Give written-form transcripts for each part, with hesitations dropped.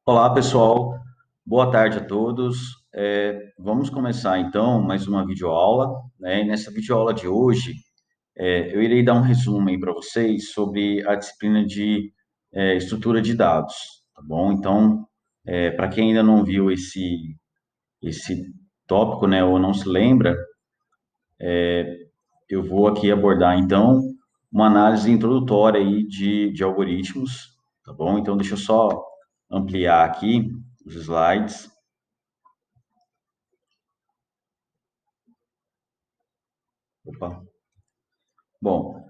Olá, pessoal. Boa tarde a todos. Vamos começar então mais uma videoaula, né? E nessa videoaula de hoje, eu irei dar um resumo aí para vocês sobre a disciplina de estrutura de dados, tá bom? Então, para quem ainda não viu esse tópico, né, ou não se lembra, eu vou aqui abordar então uma análise introdutória aí de algoritmos, tá bom? Então, deixa eu só ampliar aqui os slides. Opa. Bom,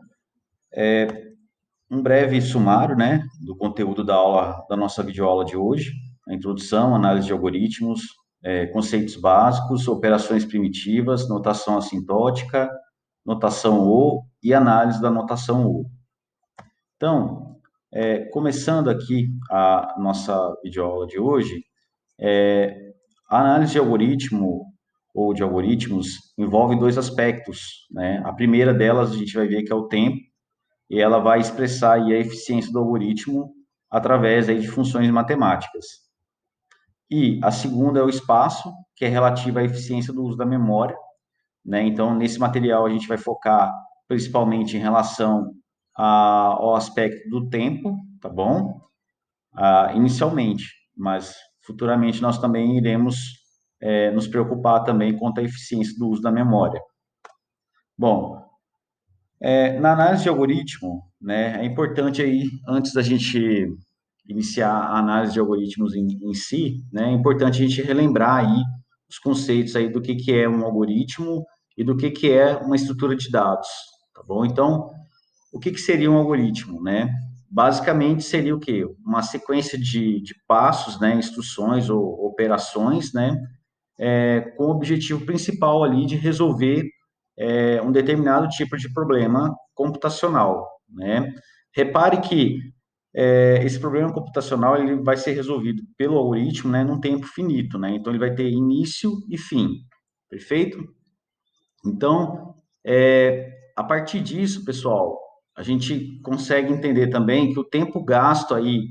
um breve sumário, né, do conteúdo da aula, da nossa videoaula de hoje: a introdução, análise de algoritmos, conceitos básicos, operações primitivas, notação assintótica, notação O e análise da notação O. Então, começando aqui a nossa videoaula de hoje, a análise de algoritmo ou de algoritmos envolve dois aspectos, né? A primeira delas a gente vai ver que é o tempo, e ela vai expressar aí a eficiência do algoritmo através aí de funções matemáticas. E a segunda é o espaço, que é relativa à eficiência do uso da memória, né? Então, nesse material a gente vai focar principalmente em relação ao aspecto do tempo, tá bom? Inicialmente, mas futuramente nós também iremos nos preocupar também com a eficiência do uso da memória. Bom, na análise de algoritmo, né, é importante aí, antes da gente iniciar a análise de algoritmos em si, né, é importante a gente relembrar aí os conceitos aí do que é um algoritmo e do que é uma estrutura de dados, tá bom? Então, o que seria um algoritmo, né? Basicamente seria o quê? Uma sequência de passos, né, instruções ou operações, né, com o objetivo principal ali de resolver um determinado tipo de problema computacional, né? Repare que esse problema computacional ele vai ser resolvido pelo algoritmo, né, num tempo finito, né? Então ele vai ter início e fim, perfeito? Então, a partir disso, pessoal, a gente consegue entender também que o tempo gasto aí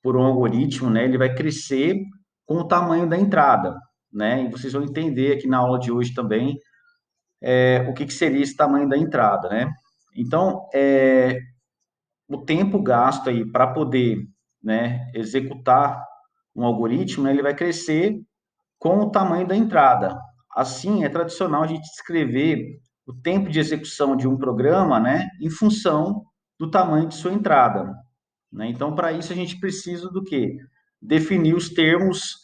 por um algoritmo, né, ele vai crescer com o tamanho da entrada, né? E vocês vão entender aqui na aula de hoje também o que seria esse tamanho da entrada, né? Então, o tempo gasto aí para poder, né, executar um algoritmo, né, ele vai crescer com o tamanho da entrada. Assim, é tradicional a gente descrever o tempo de execução de um programa, né, em função do tamanho de sua entrada, né? Então, para isso a gente precisa do quê? Definir os termos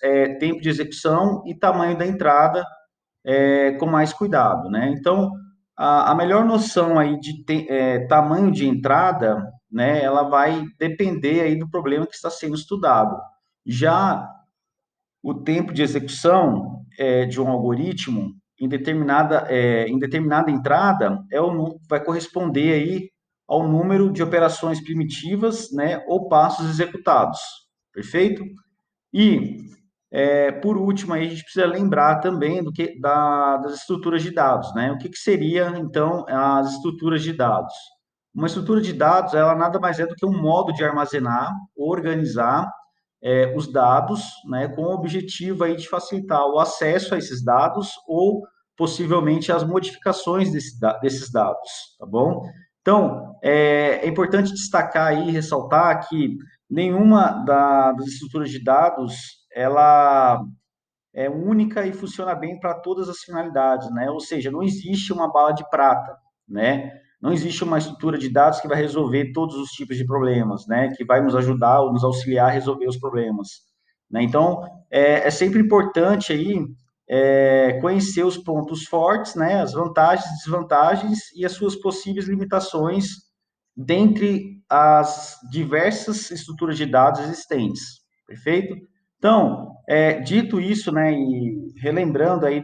tempo de execução e tamanho da entrada com mais cuidado, né? Então, a melhor noção aí de tamanho de entrada, né, ela vai depender aí do problema que está sendo estudado. Já o tempo de execução de um algoritmo em determinada entrada vai corresponder aí ao número de operações primitivas, né, ou passos executados, perfeito? E por último, aí a gente precisa lembrar também das estruturas de dados, né? O que seria, então, as estruturas de dados? Uma estrutura de dados, ela nada mais é do que um modo de armazenar, organizar os dados, né, com o objetivo aí de facilitar o acesso a esses dados ou possivelmente as modificações desses dados, tá bom? Então, é importante destacar aí, ressaltar que nenhuma das estruturas de dados ela é única e funciona bem para todas as finalidades, né? Ou seja, não existe uma bala de prata, né? Não existe uma estrutura de dados que vai resolver todos os tipos de problemas, né? Que vai nos ajudar ou nos auxiliar a resolver os problemas, né? Então, é sempre importante aí conhecer os pontos fortes, né? As vantagens, desvantagens e as suas possíveis limitações dentre as diversas estruturas de dados existentes, perfeito? Então, dito isso, né, e relembrando aí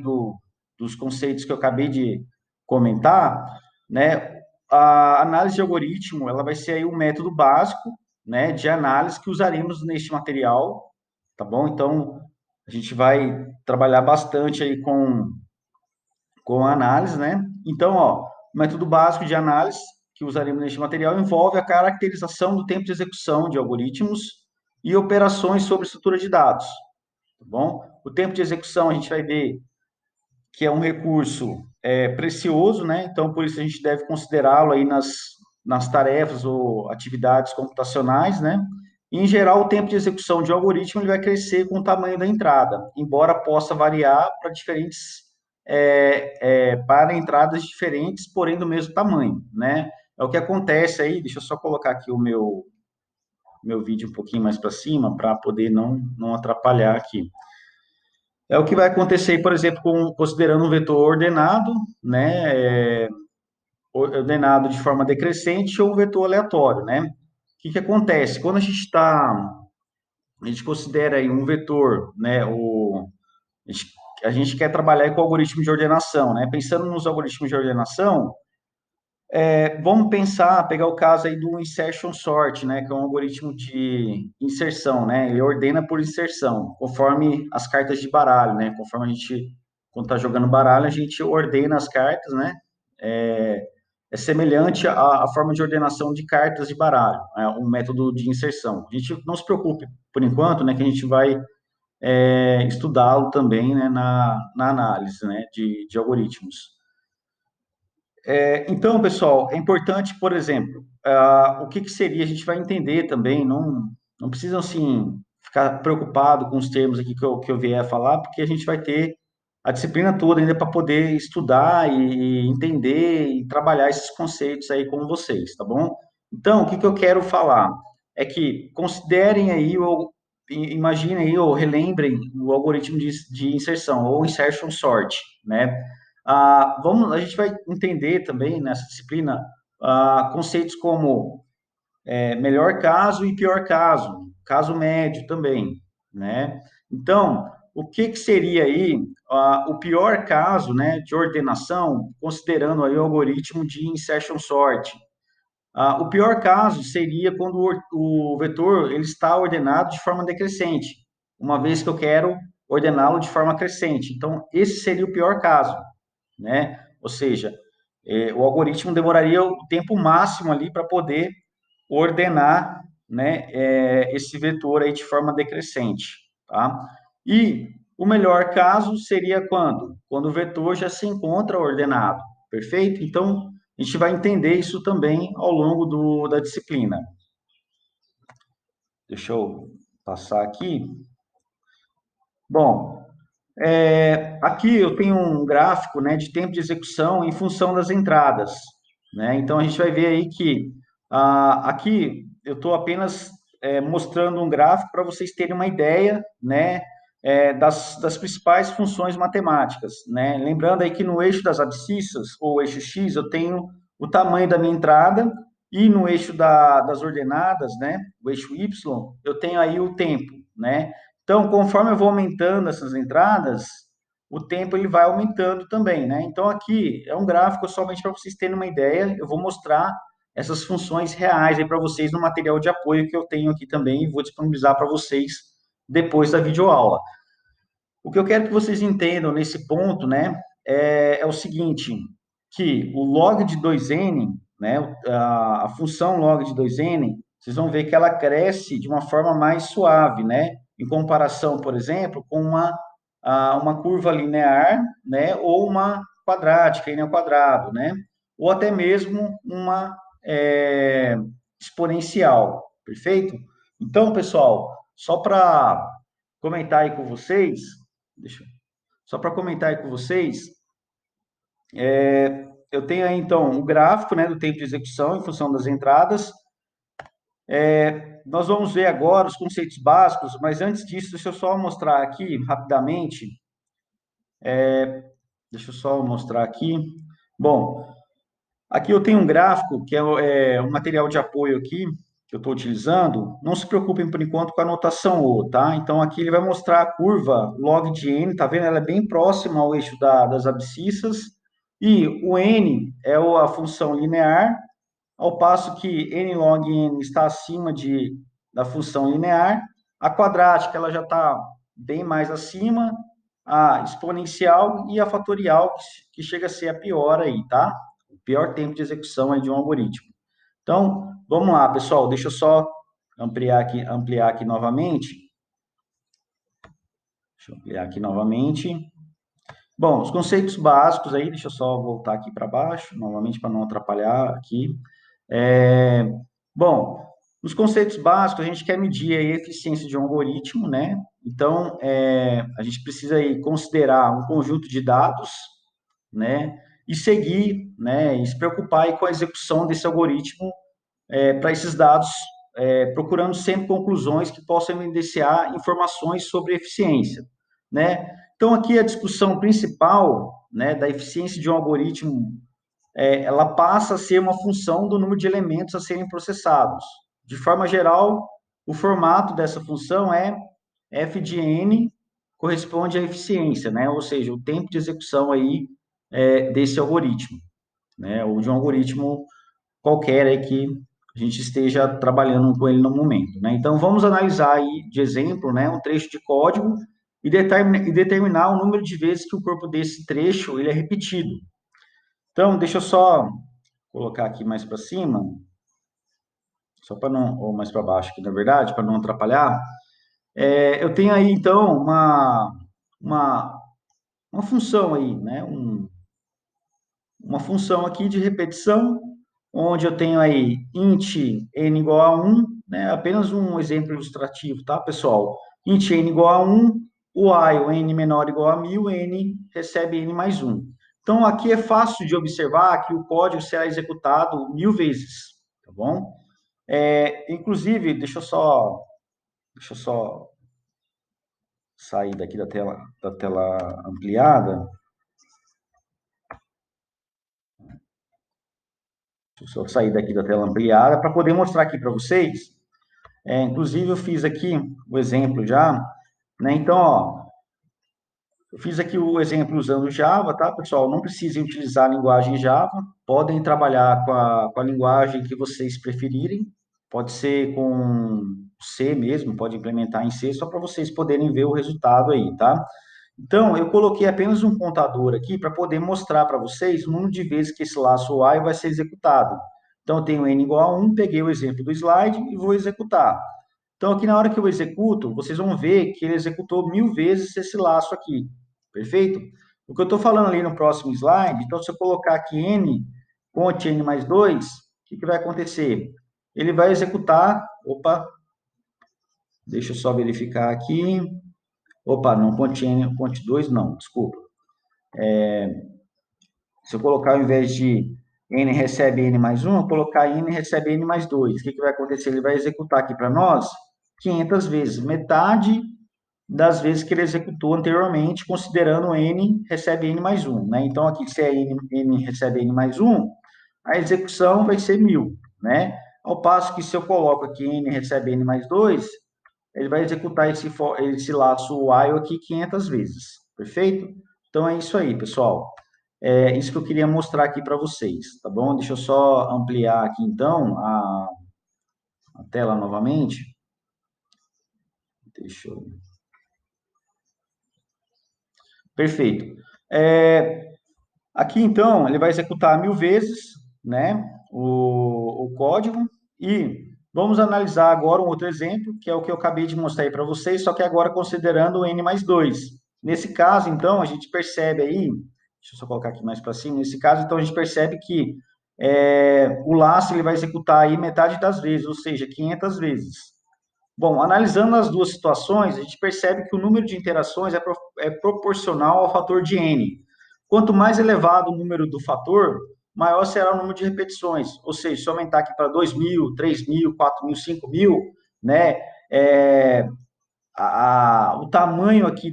dos conceitos que eu acabei de comentar, né, a análise de algoritmo, ela vai ser aí um método básico, né, de análise que usaremos neste material, tá bom? Então, a gente vai trabalhar bastante aí com a análise, né? Então, ó, o método básico de análise que usaremos neste material envolve a caracterização do tempo de execução de algoritmos, e operações sobre estrutura de dados, tá bom? O tempo de execução a gente vai ver que é um recurso precioso, né? Então, por isso a gente deve considerá-lo aí nas tarefas ou atividades computacionais, né? E, em geral, o tempo de execução de um algoritmo ele vai crescer com o tamanho da entrada, embora possa variar para diferentes para entradas diferentes, porém do mesmo tamanho, né? É o que acontece aí. Deixa eu só colocar aqui o meu vídeo um pouquinho mais para cima para poder não atrapalhar aqui. É o que vai acontecer, por exemplo, considerando um vetor ordenado, né, ordenado de forma decrescente ou um vetor aleatório, né? O que acontece? Quando a gente considera aí um vetor, né, a gente quer trabalhar com algoritmo de ordenação, né? Pensando nos algoritmos de ordenação, vamos pegar o caso aí do insertion sort, né, que é um algoritmo de inserção, né? Ele ordena por inserção, conforme as cartas de baralho, né? Conforme a gente, quando está jogando baralho, a gente ordena as cartas, né? É semelhante à forma de ordenação de cartas de baralho, né? Um método de inserção. A gente não se preocupe, por enquanto, né, que a gente vai estudá-lo também, né, na análise, né, de algoritmos. Então, pessoal, é importante, por exemplo, o que seria, a gente vai entender também, não precisam, assim, ficar preocupado com os termos aqui que eu vier a falar, porque a gente vai ter a disciplina toda ainda para poder estudar e entender e trabalhar esses conceitos aí com vocês, tá bom? Então, o que eu quero falar é que considerem aí, ou imaginem aí, ou relembrem o algoritmo de inserção, ou insertion sort, né? A gente vai entender também nessa disciplina conceitos como melhor caso e pior caso, caso médio também, né? Então, o que seria aí o pior caso, né, de ordenação, considerando aí o algoritmo de insertion sort? O pior caso seria quando o vetor ele está ordenado de forma decrescente, uma vez que eu quero ordená-lo de forma crescente. Então, esse seria o pior caso, né? Ou seja, o algoritmo demoraria o tempo máximo ali para poder ordenar, né, esse vetor aí de forma decrescente, tá? E o melhor caso seria quando? Quando o vetor já se encontra ordenado, perfeito? Então, a gente vai entender isso também ao longo da disciplina. Deixa eu passar aqui. Bom, aqui eu tenho um gráfico, né, de tempo de execução em função das entradas, né? Então a gente vai ver aí que aqui eu estou apenas mostrando um gráfico para vocês terem uma ideia, né, das principais funções matemáticas, né? Lembrando aí que no eixo das abscissas ou eixo X eu tenho o tamanho da minha entrada e no eixo das ordenadas, né, o eixo Y, eu tenho aí o tempo, né? Então, conforme eu vou aumentando essas entradas, o tempo ele vai aumentando também, né? Então, aqui é um gráfico somente para vocês terem uma ideia. Eu vou mostrar essas funções reais aí para vocês no material de apoio que eu tenho aqui também e vou disponibilizar para vocês depois da videoaula. O que eu quero que vocês entendam nesse ponto, né, é o seguinte, que o log de 2n, né, a função log de 2n, vocês vão ver que ela cresce de uma forma mais suave, né, em comparação, por exemplo, com uma curva linear, né, ou uma quadrática, n ao quadrado, né, ou até mesmo uma exponencial, perfeito? Então, pessoal, só para comentar aí com vocês, deixa, só para comentar aí com vocês, eu tenho aí então o gráfico, né, do tempo de execução em função das entradas. Nós vamos ver agora os conceitos básicos, mas antes disso, deixa eu só mostrar aqui rapidamente. Deixa eu só mostrar aqui. Bom, aqui eu tenho um gráfico que é um material de apoio aqui que eu estou utilizando. Não se preocupem por enquanto com a notação O, tá? Então aqui ele vai mostrar a curva log de n, tá vendo? Ela é bem próxima ao eixo das abscissas. E o n é a função linear, ao passo que n log n está acima da função linear. A quadrática ela já está bem mais acima, a exponencial e a fatorial, que chega a ser a pior aí, tá? O pior tempo de execução aí de um algoritmo. Então, vamos lá, pessoal, deixa eu só ampliar aqui novamente. Deixa eu ampliar aqui novamente. Bom, os conceitos básicos aí, deixa eu só voltar aqui para baixo, novamente para não atrapalhar aqui. Bom, os conceitos básicos, a gente quer medir a eficiência de um algoritmo, né? Então, a gente precisa aí considerar um conjunto de dados, né? E seguir, né? E se preocupar aí com a execução desse algoritmo para esses dados, procurando sempre conclusões que possam evidenciar informações sobre eficiência, né? Então, aqui a discussão principal, né, da eficiência de um algoritmo, ela passa a ser uma função do número de elementos a serem processados. De forma geral, o formato dessa função é f de n corresponde à eficiência, né? Ou seja, o tempo de execução aí desse algoritmo, né? Ou de um algoritmo qualquer aí que a gente esteja trabalhando com ele no momento, né? Então, vamos analisar aí, de exemplo, né, um trecho de código e determinar o número de vezes que o corpo desse trecho ele é repetido. Então, deixa eu só colocar aqui mais para cima, só para não, ou mais para baixo aqui, na verdade, para não atrapalhar. Eu tenho aí, então, uma, uma função aí, né? Uma função aqui de repetição, onde eu tenho aí int n igual a 1, né? Apenas um exemplo ilustrativo, tá, pessoal? Int n igual a 1, o n menor ou igual a 1000, n recebe n mais 1. Então, aqui é fácil de observar que o código será executado 1000 vezes, tá bom? Inclusive, deixa eu só sair daqui da tela ampliada. Deixa eu só sair daqui da tela ampliada para poder mostrar aqui para vocês. Inclusive, eu fiz aqui o exemplo já, né? Então, ó, eu fiz aqui o exemplo usando Java, tá, pessoal? Não precisem utilizar a linguagem Java, podem trabalhar com a linguagem que vocês preferirem, pode ser com C mesmo, pode implementar em C, só para vocês poderem ver o resultado aí, tá? Então, eu coloquei apenas um contador aqui para poder mostrar para vocês o número de vezes que esse laço while vai ser executado. Então, eu tenho n igual a 1, peguei o exemplo do slide e vou executar. Então, aqui na hora que eu executo, vocês vão ver que ele executou 1000 vezes esse laço aqui. Perfeito? O que eu estou falando ali no próximo slide, então, se eu colocar aqui n, conte n mais 2, o que vai acontecer? Ele vai executar, opa, deixa eu só verificar aqui. Opa, não, conte 2 não, desculpa. Se eu colocar ao invés de n recebe n mais 1, eu colocar n recebe n mais 2. O que vai acontecer? Ele vai executar aqui para nós 500 vezes, metade das vezes que ele executou anteriormente, considerando n recebe n mais 1. Né? Então, aqui, se é n recebe n mais 1, a execução vai ser 1000. Né? Ao passo que, se eu coloco aqui n recebe n mais 2, ele vai executar esse laço while aqui 500 vezes. Perfeito? Então, é isso aí, pessoal. É isso que eu queria mostrar aqui para vocês, tá bom? Deixa eu só ampliar aqui, então, a tela novamente. Deixa eu... Perfeito. Aqui, então, ele vai executar 1000 vezes, né, o código, e vamos analisar agora um outro exemplo, que é o que eu acabei de mostrar aí para vocês, só que agora considerando o n mais 2. Nesse caso, então, a gente percebe aí, deixa eu só colocar aqui mais para cima, nesse caso, então, a gente percebe que o laço ele vai executar aí metade das vezes, ou seja, 500 vezes. Bom, analisando as duas situações, a gente percebe que o número de interações é proporcional ao fator de n. Quanto mais elevado o número do fator, maior será o número de repetições. Ou seja, se eu aumentar aqui para 2.000, 3.000, 4.000, 5.000, né, o tamanho aqui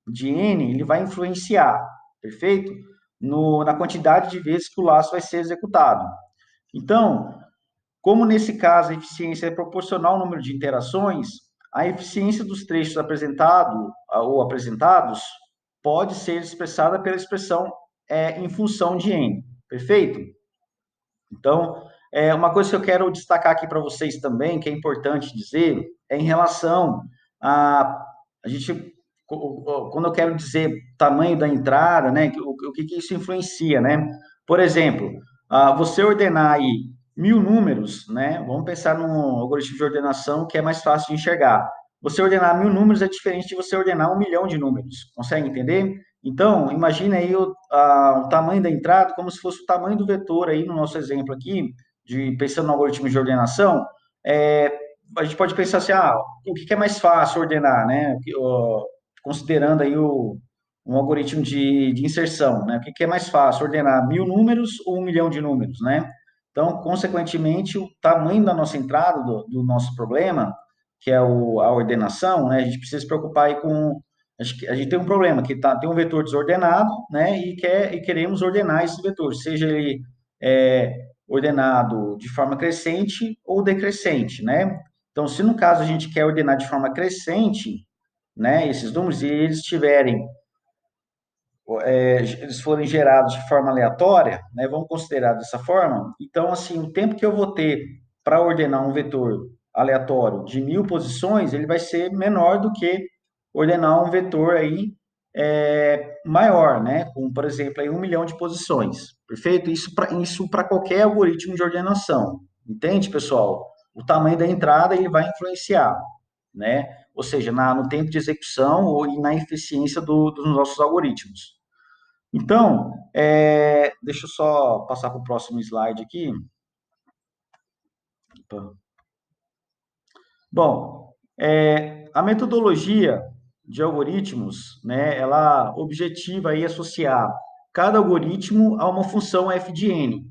de n, ele vai influenciar, perfeito? Na quantidade de vezes que o laço vai ser executado. Então, como nesse caso a eficiência é proporcional ao número de interações, a eficiência dos trechos apresentados pode ser expressada pela expressão em função de n. Perfeito? Então, uma coisa que eu quero destacar aqui para vocês também, que é importante dizer, é em relação a gente, quando eu quero dizer tamanho da entrada, né, o que isso influencia, né? Por exemplo, você ordenar aí 1000 números, né? Vamos pensar num algoritmo de ordenação que é mais fácil de enxergar. Você ordenar 1000 números é diferente de você ordenar 1 milhão de números. Consegue entender? Então, imagine aí o tamanho da entrada como se fosse o tamanho do vetor aí no nosso exemplo aqui, pensando no algoritmo de ordenação. É, a gente pode pensar assim, o que é mais fácil ordenar, né? Considerando aí um algoritmo de inserção, né? O que é mais fácil, ordenar 1000 números ou 1 milhão de números, né? Então, consequentemente, o tamanho da nossa entrada, do nosso problema, que é a ordenação, né? A gente precisa se preocupar aí com... A gente tem um problema, que tem um vetor desordenado, né? E queremos ordenar esse vetor, seja ele ordenado de forma crescente ou decrescente, né? Então, se no caso a gente quer ordenar de forma crescente, né? Esses números, e eles tiverem eles forem gerados de forma aleatória, né, vamos considerar dessa forma, então, assim, o tempo que eu vou ter para ordenar um vetor aleatório de 1000 posições, ele vai ser menor do que ordenar um vetor aí maior, né, com, por exemplo, aí 1 milhão de posições, perfeito? Isso para qualquer algoritmo de ordenação, entende, pessoal? O tamanho da entrada, ele vai influenciar, né? Ou seja, no tempo de execução e na eficiência dos nossos algoritmos. Então, deixa eu só passar para o próximo slide aqui. Bom, a metodologia de algoritmos, né, ela objetiva aí associar cada algoritmo a uma função f de n,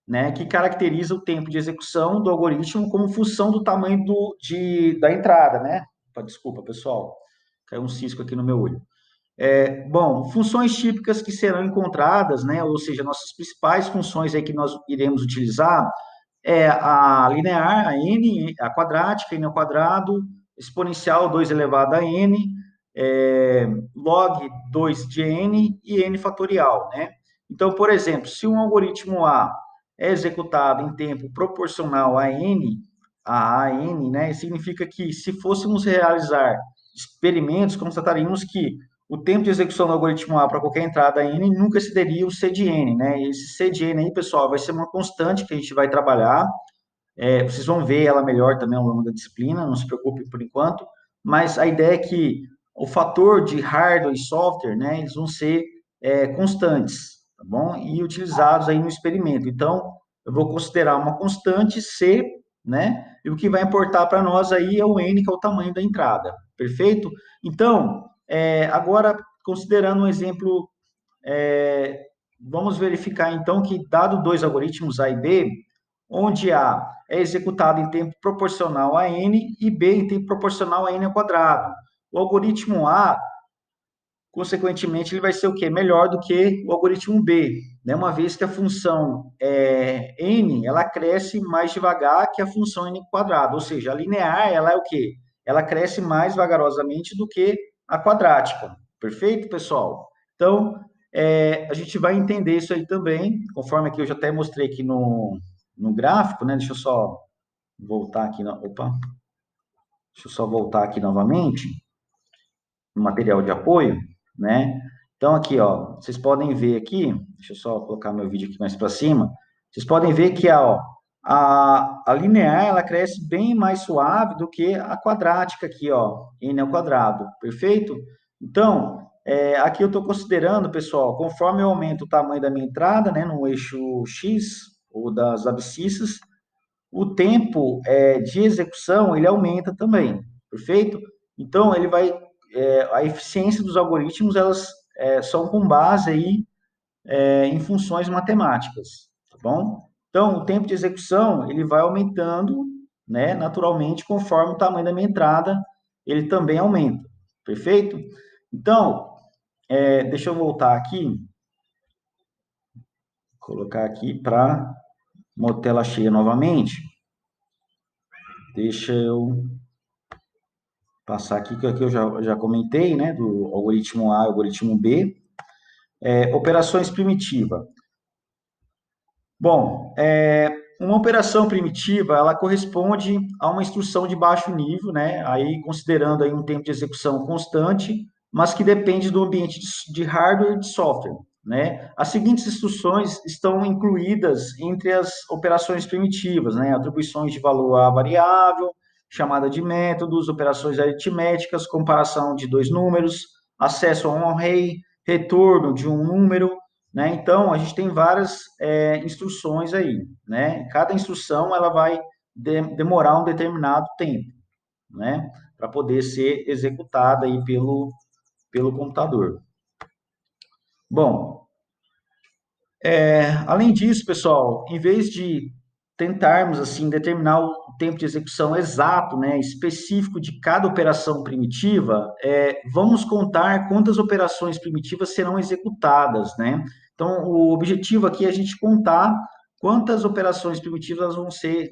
né, que caracteriza o tempo de execução do algoritmo como função do tamanho da entrada, né? Desculpa, pessoal, caiu um cisco aqui no meu olho. Bom, funções típicas que serão encontradas, né, ou seja, nossas principais funções aí que nós iremos utilizar a linear, a n, a quadrática, n ao quadrado, exponencial 2 elevado a n, log 2 de n e n fatorial, né? Então, por exemplo, se um algoritmo A é executado em tempo proporcional a n, né, significa que se fôssemos realizar experimentos, constataríamos que o tempo de execução do algoritmo A para qualquer entrada n nunca excederia o C de n, né? E esse C de n aí, pessoal, vai ser uma constante que a gente vai trabalhar. Vocês vão ver ela melhor também ao longo da disciplina, não se preocupe por enquanto. Mas a ideia é que o fator de hardware e software, né, eles vão ser constantes, tá bom? E utilizados aí no experimento. Então, eu vou considerar uma constante C, né? E o que vai importar para nós aí é o n, que é o tamanho da entrada, perfeito? Então, agora, considerando um exemplo, vamos verificar então que, dado dois algoritmos A e B, onde A é executado em tempo proporcional a n e B em tempo proporcional a n ao quadrado. O algoritmo A, consequentemente, ele vai ser o quê? Melhor do que o algoritmo B, né? Uma vez que a função n, ela cresce mais devagar que a função n ao quadrado, ou seja, a linear, ela é o quê? Ela cresce mais vagarosamente do que a quadrática. Perfeito, pessoal? Então, a gente vai entender isso aí também, conforme aqui eu já até mostrei aqui no gráfico, né? Deixa eu só voltar aqui. Opa, deixa eu só voltar aqui novamente no material de apoio, né? Então, aqui, ó, vocês podem ver aqui, deixa eu só colocar meu vídeo aqui mais para cima, vocês podem ver que a linear, ela cresce bem mais suave do que a quadrática aqui, ó, n ao quadrado, perfeito? Então, aqui eu estou considerando, pessoal, conforme eu aumento o tamanho da minha entrada, né, no eixo X, ou das abscissas, o tempo de execução, ele aumenta também, perfeito? Então, a eficiência dos algoritmos, elas são com base aí em funções matemáticas, tá bom? Então, o tempo de execução, ele vai aumentando, né, naturalmente, conforme o tamanho da minha entrada, ele também aumenta, perfeito? Então, deixa eu voltar aqui, colocar aqui para uma tela cheia novamente. Deixa eu passar aqui, que aqui eu já comentei, né, do algoritmo A e algoritmo B. Operações primitiva. Bom, uma operação primitiva, ela corresponde a uma instrução de baixo nível, né, aí considerando aí um tempo de execução constante, mas que depende do ambiente de hardware e de software. né? As seguintes instruções estão incluídas entre as operações primitivas, né? Atribuições de valor à variável, chamada de métodos, operações aritméticas, comparação de dois números, acesso a um array, retorno de um número, né? Então, a gente tem várias instruções aí, né? Cada instrução, ela vai demorar um determinado tempo, né? Para poder ser executada aí pelo computador. Bom, além disso, pessoal, em vez de tentarmos assim determinar o tempo de execução exato, né, específico de cada operação primitiva, vamos contar quantas operações primitivas serão executadas, né? Então, o objetivo aqui é a gente contar quantas operações primitivas vão ser,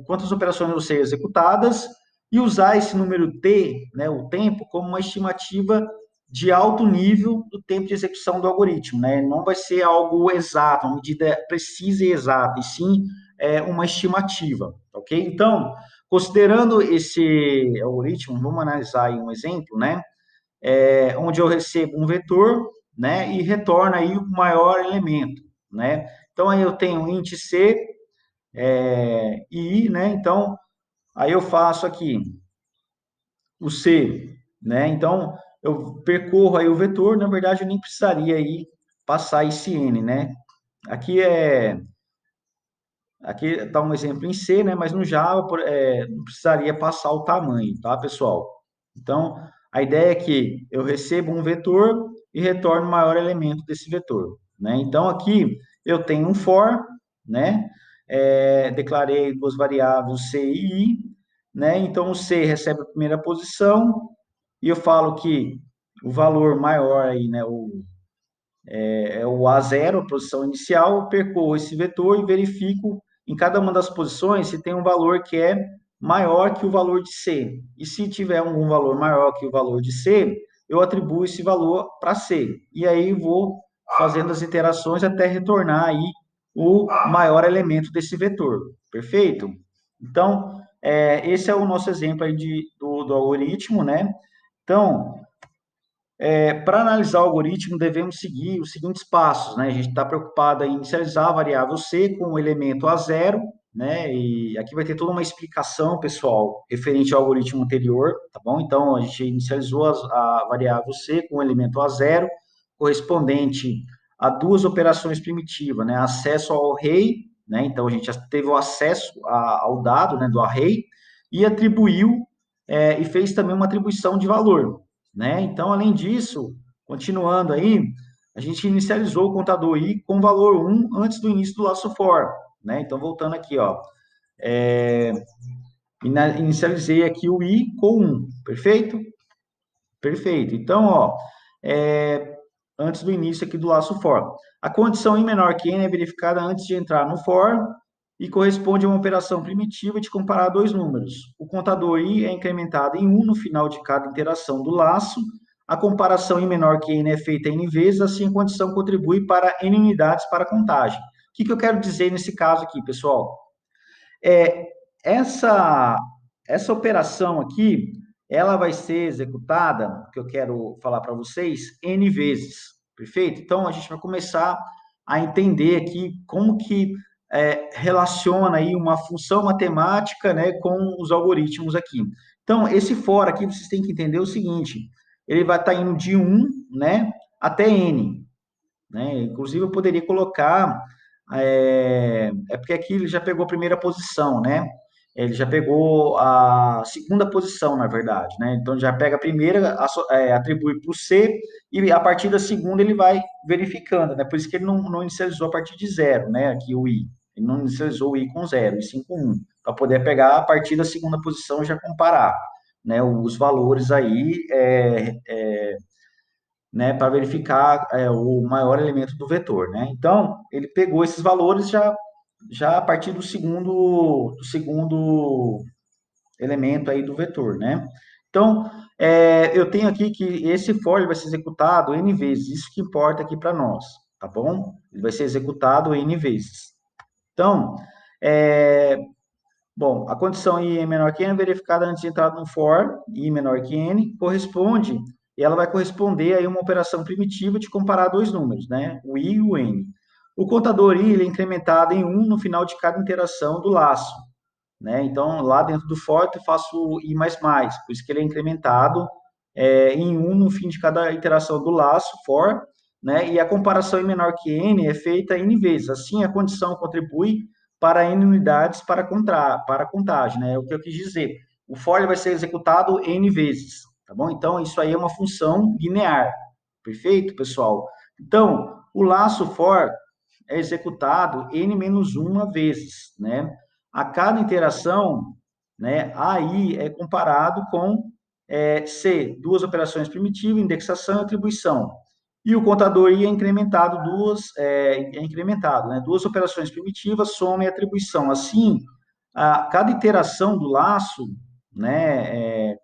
quantas operações vão ser executadas e usar esse número t, né, o tempo, como uma estimativa de alto nível do tempo de execução do algoritmo, né? Não vai ser algo exato, uma medida precisa e exata, e sim uma estimativa, ok? Então, considerando esse algoritmo, vamos analisar aí um exemplo, né? Onde eu recebo um vetor, né? E retorna aí o maior elemento, né? Então, aí eu tenho int c e i, né? Então, aí eu faço aqui o C, né? Então, eu percorro aí o vetor, na verdade, eu nem precisaria aí passar esse N, né? Aqui aqui está um exemplo em C, né? Mas no Java não precisaria passar o tamanho, tá, pessoal? Então, a ideia é que eu recebo um vetor e retorno o maior elemento desse vetor, né? Então, aqui eu tenho um for, né? Declarei duas variáveis C e I, né? Então, o C recebe a primeira posição, e eu falo que o valor maior aí, né, o A0, a posição inicial, eu percorro esse vetor e verifico em cada uma das posições se tem um valor que é maior que o valor de C. E se tiver algum valor maior que o valor de C, eu atribuo esse valor para C. E aí vou fazendo as iterações até retornar aí o maior elemento desse vetor. Perfeito? Então, esse é o nosso exemplo aí do algoritmo, né? Então, para analisar o algoritmo, devemos seguir os seguintes passos, né? A gente está preocupado em inicializar a variável C com o elemento A0, né? E aqui vai ter toda uma explicação, pessoal, referente ao algoritmo anterior, tá bom? Então, a gente inicializou a variável C com o elemento A0, correspondente a duas operações primitivas, né? Acesso ao array, né? Então, a gente já teve o acesso ao dado, né, do array, e atribuiu, e fez também uma atribuição de valor, né? Então, além disso, continuando aí, a gente inicializou o contador I com valor 1 antes do início do laço for, né? Então, voltando aqui, ó, inicializei aqui o I com 1, perfeito? Perfeito. Então, ó, antes do início aqui do laço for. A condição I menor que N é verificada antes de entrar no for e corresponde a uma operação primitiva de comparar dois números. O contador I é incrementado em 1 no final de cada interação do laço. A comparação I menor que N é feita N vezes, assim a condição contribui para N unidades para a contagem. O que eu quero dizer nesse caso aqui, pessoal? É, essa, essa operação aqui, ela vai ser executada, que eu quero falar para vocês, N vezes, perfeito? Então, a gente vai começar a entender aqui como que relaciona aí uma função matemática, né, com os algoritmos aqui. Então, esse for aqui, vocês têm que entender o seguinte, ele vai estar indo de 1, né, até N, né? Inclusive, eu poderia colocar, porque aqui ele já pegou a primeira posição, né? Ele já pegou a segunda posição, na verdade, né? Então, já pega a primeira, atribui para o C, e a partir da segunda ele vai verificando, né? Por isso que ele não inicializou a partir de zero, né? Aqui o I. Ele não inicializou o I com zero, e sim com 1, para poder pegar a partir da segunda posição e já comparar, né? Os valores aí, né, para verificar o maior elemento do vetor, né? Então, ele pegou esses valores já a partir do segundo elemento aí do vetor, né? Então, eu tenho aqui que esse for ele vai ser executado N vezes, isso que importa aqui para nós, tá bom? Ele vai ser executado N vezes. Então, bom, a condição I menor que N é verificada antes de entrar no for, I menor que N, corresponde e ela vai corresponder aí a uma operação primitiva de comparar dois números, né? O i e o n. O contador i ele é incrementado em 1 no final de cada interação do laço, né? Então, lá dentro do for, eu faço o i++, por isso que ele é incrementado em 1 no fim de cada iteração do laço, for, né? E a comparação em menor que n é feita n vezes. Assim, a condição contribui para n unidades para a contagem, né? É o que eu quis dizer. O for vai ser executado n vezes, tá bom? Então, isso aí é uma função linear. Perfeito, pessoal? Então, o laço for é executado n-1 vezes, né? A cada interação, né, AI é comparado com C, duas operações primitivas, indexação e atribuição. E o contador I é incrementado né? Duas operações primitivas, soma e atribuição. Assim, a cada iteração do laço, né,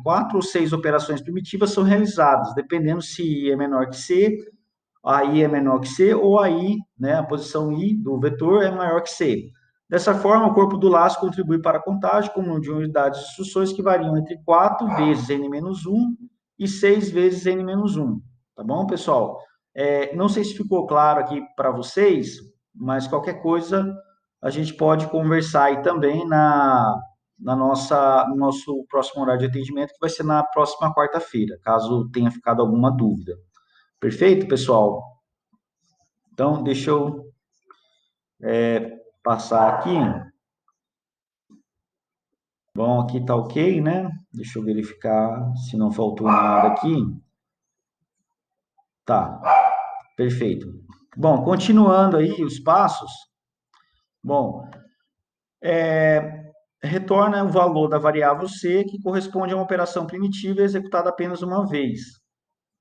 quatro ou seis operações primitivas são realizadas, dependendo se I é menor que C, a I é menor que C, ou a I, né, a posição I do vetor é maior que C. Dessa forma, o corpo do laço contribui para a contagem com um número de unidades de instruções que variam entre 4 vezes n-1 e 6 vezes n-1. Tá bom, pessoal? Não sei se ficou claro aqui para vocês, mas qualquer coisa a gente pode conversar aí também no nosso próximo horário de atendimento, que vai ser na próxima quarta-feira, caso tenha ficado alguma dúvida. Perfeito, pessoal? Então, deixa eu passar aqui. Bom, aqui tá ok, né? Deixa eu verificar se não faltou nada aqui. Tá, perfeito. Bom, continuando aí os passos. Bom, retorna o valor da variável C, que corresponde a uma operação primitiva executada apenas uma vez.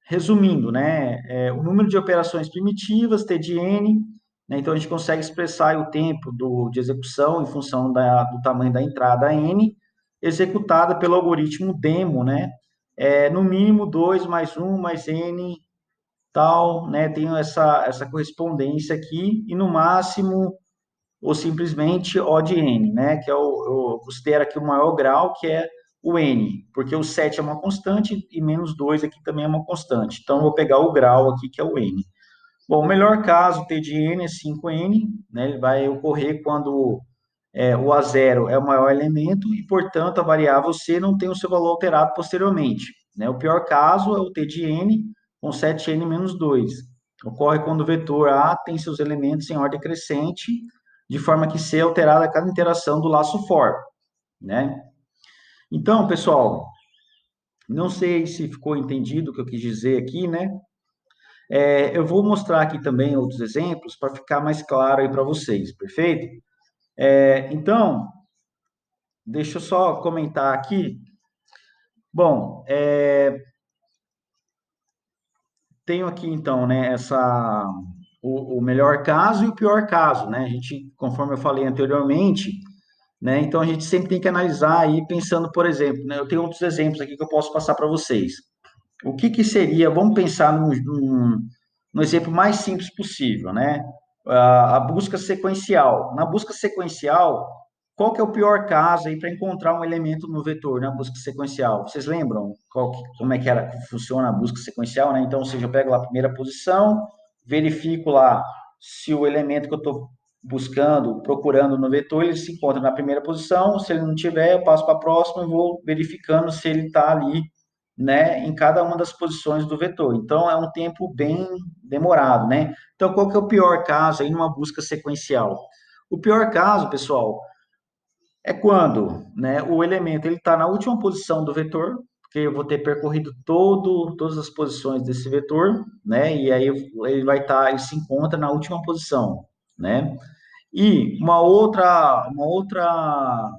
Resumindo, né, o número de operações primitivas, T de N, né, então a gente consegue expressar o tempo de execução em função do tamanho da entrada N, executada pelo algoritmo demo, né, no mínimo 2 mais 1 mais N, tal, né, tenho essa correspondência aqui, e no máximo, ou simplesmente O de N, né, que eu considero aqui o maior grau, que é o N, porque o 7 é uma constante e menos 2 aqui também é uma constante. Então, eu vou pegar o grau aqui, que é o N. Bom, o melhor caso, T de N é 5N, né, ele vai ocorrer quando o A0 é o maior elemento e, portanto, a variável C não tem o seu valor alterado posteriormente. Né? O pior caso é o T de N com 7N menos 2. Ocorre quando o vetor A tem seus elementos em ordem crescente, de forma que C é alterada a cada interação do laço for. Né? Então, pessoal, não sei se ficou entendido o que eu quis dizer aqui, né? Eu vou mostrar aqui também outros exemplos para ficar mais claro aí para vocês, perfeito? Então, deixa eu só comentar aqui. Bom, tenho aqui então, né, o melhor caso e o pior caso, né? A gente, conforme eu falei anteriormente, né? Então a gente sempre tem que analisar aí pensando, por exemplo, né? Eu tenho outros exemplos aqui que eu posso passar para vocês. O que seria, vamos pensar no exemplo mais simples possível, né? A busca sequencial. Na busca sequencial, qual que é o pior caso aí para encontrar um elemento no vetor na busca sequencial? Vocês lembram como é que era, que funciona a busca sequencial, né? Então, ou seja, eu pego lá a primeira posição, verifico lá se o elemento que eu estou buscando, procurando no vetor, ele se encontra na primeira posição. Se ele não tiver, eu passo para a próxima e vou verificando se ele está ali, né, em cada uma das posições do vetor. Então, é um tempo bem demorado, né? Então, qual que é o pior caso aí numa busca sequencial? O pior caso, pessoal, é quando, né, o elemento ele está na última posição do vetor, porque eu vou ter percorrido todas as posições desse vetor, né? E aí ele se encontra na última posição, né? E uma outra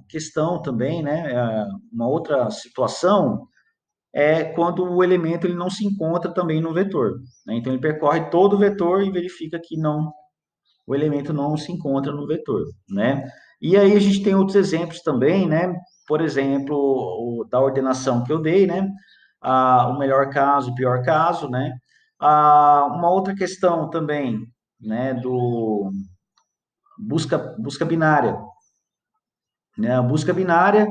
questão também, né? Uma outra situação é quando o elemento ele não se encontra também no vetor, né? Então ele percorre todo o vetor e verifica que o elemento não se encontra no vetor, né? E aí a gente tem outros exemplos também, né? Por exemplo, da ordenação que eu dei, né? O melhor caso, o pior caso, né? Uma outra questão também, né? Do busca binária, né? A busca binária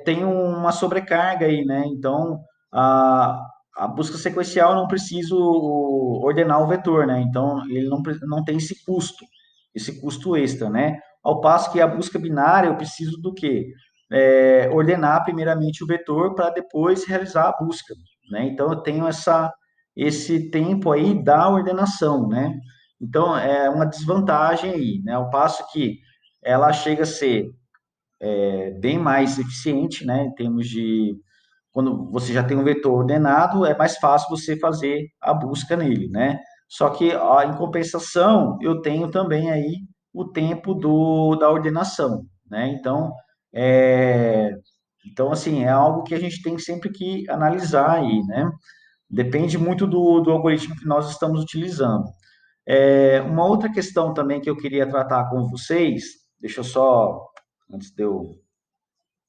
tem uma sobrecarga aí, né? Então, a, a busca sequencial eu não preciso ordenar o vetor, né? Então, ele não tem esse custo extra, né? Ao passo que a busca binária, eu preciso do quê? Ordenar primeiramente o vetor para depois realizar a busca, né? Então, eu tenho esse tempo aí da ordenação, né? Então, é uma desvantagem aí, né? Ao passo que ela chega a ser bem mais eficiente, né? Em termos de quando você já tem um vetor ordenado, é mais fácil você fazer a busca nele, né? Só que, ó, em compensação, eu tenho também aí o tempo da ordenação, né? Então, assim, é algo que a gente tem sempre que analisar aí, né? Depende muito do algoritmo que nós estamos utilizando. Uma outra questão também que eu queria tratar com vocês, deixa eu só, antes de eu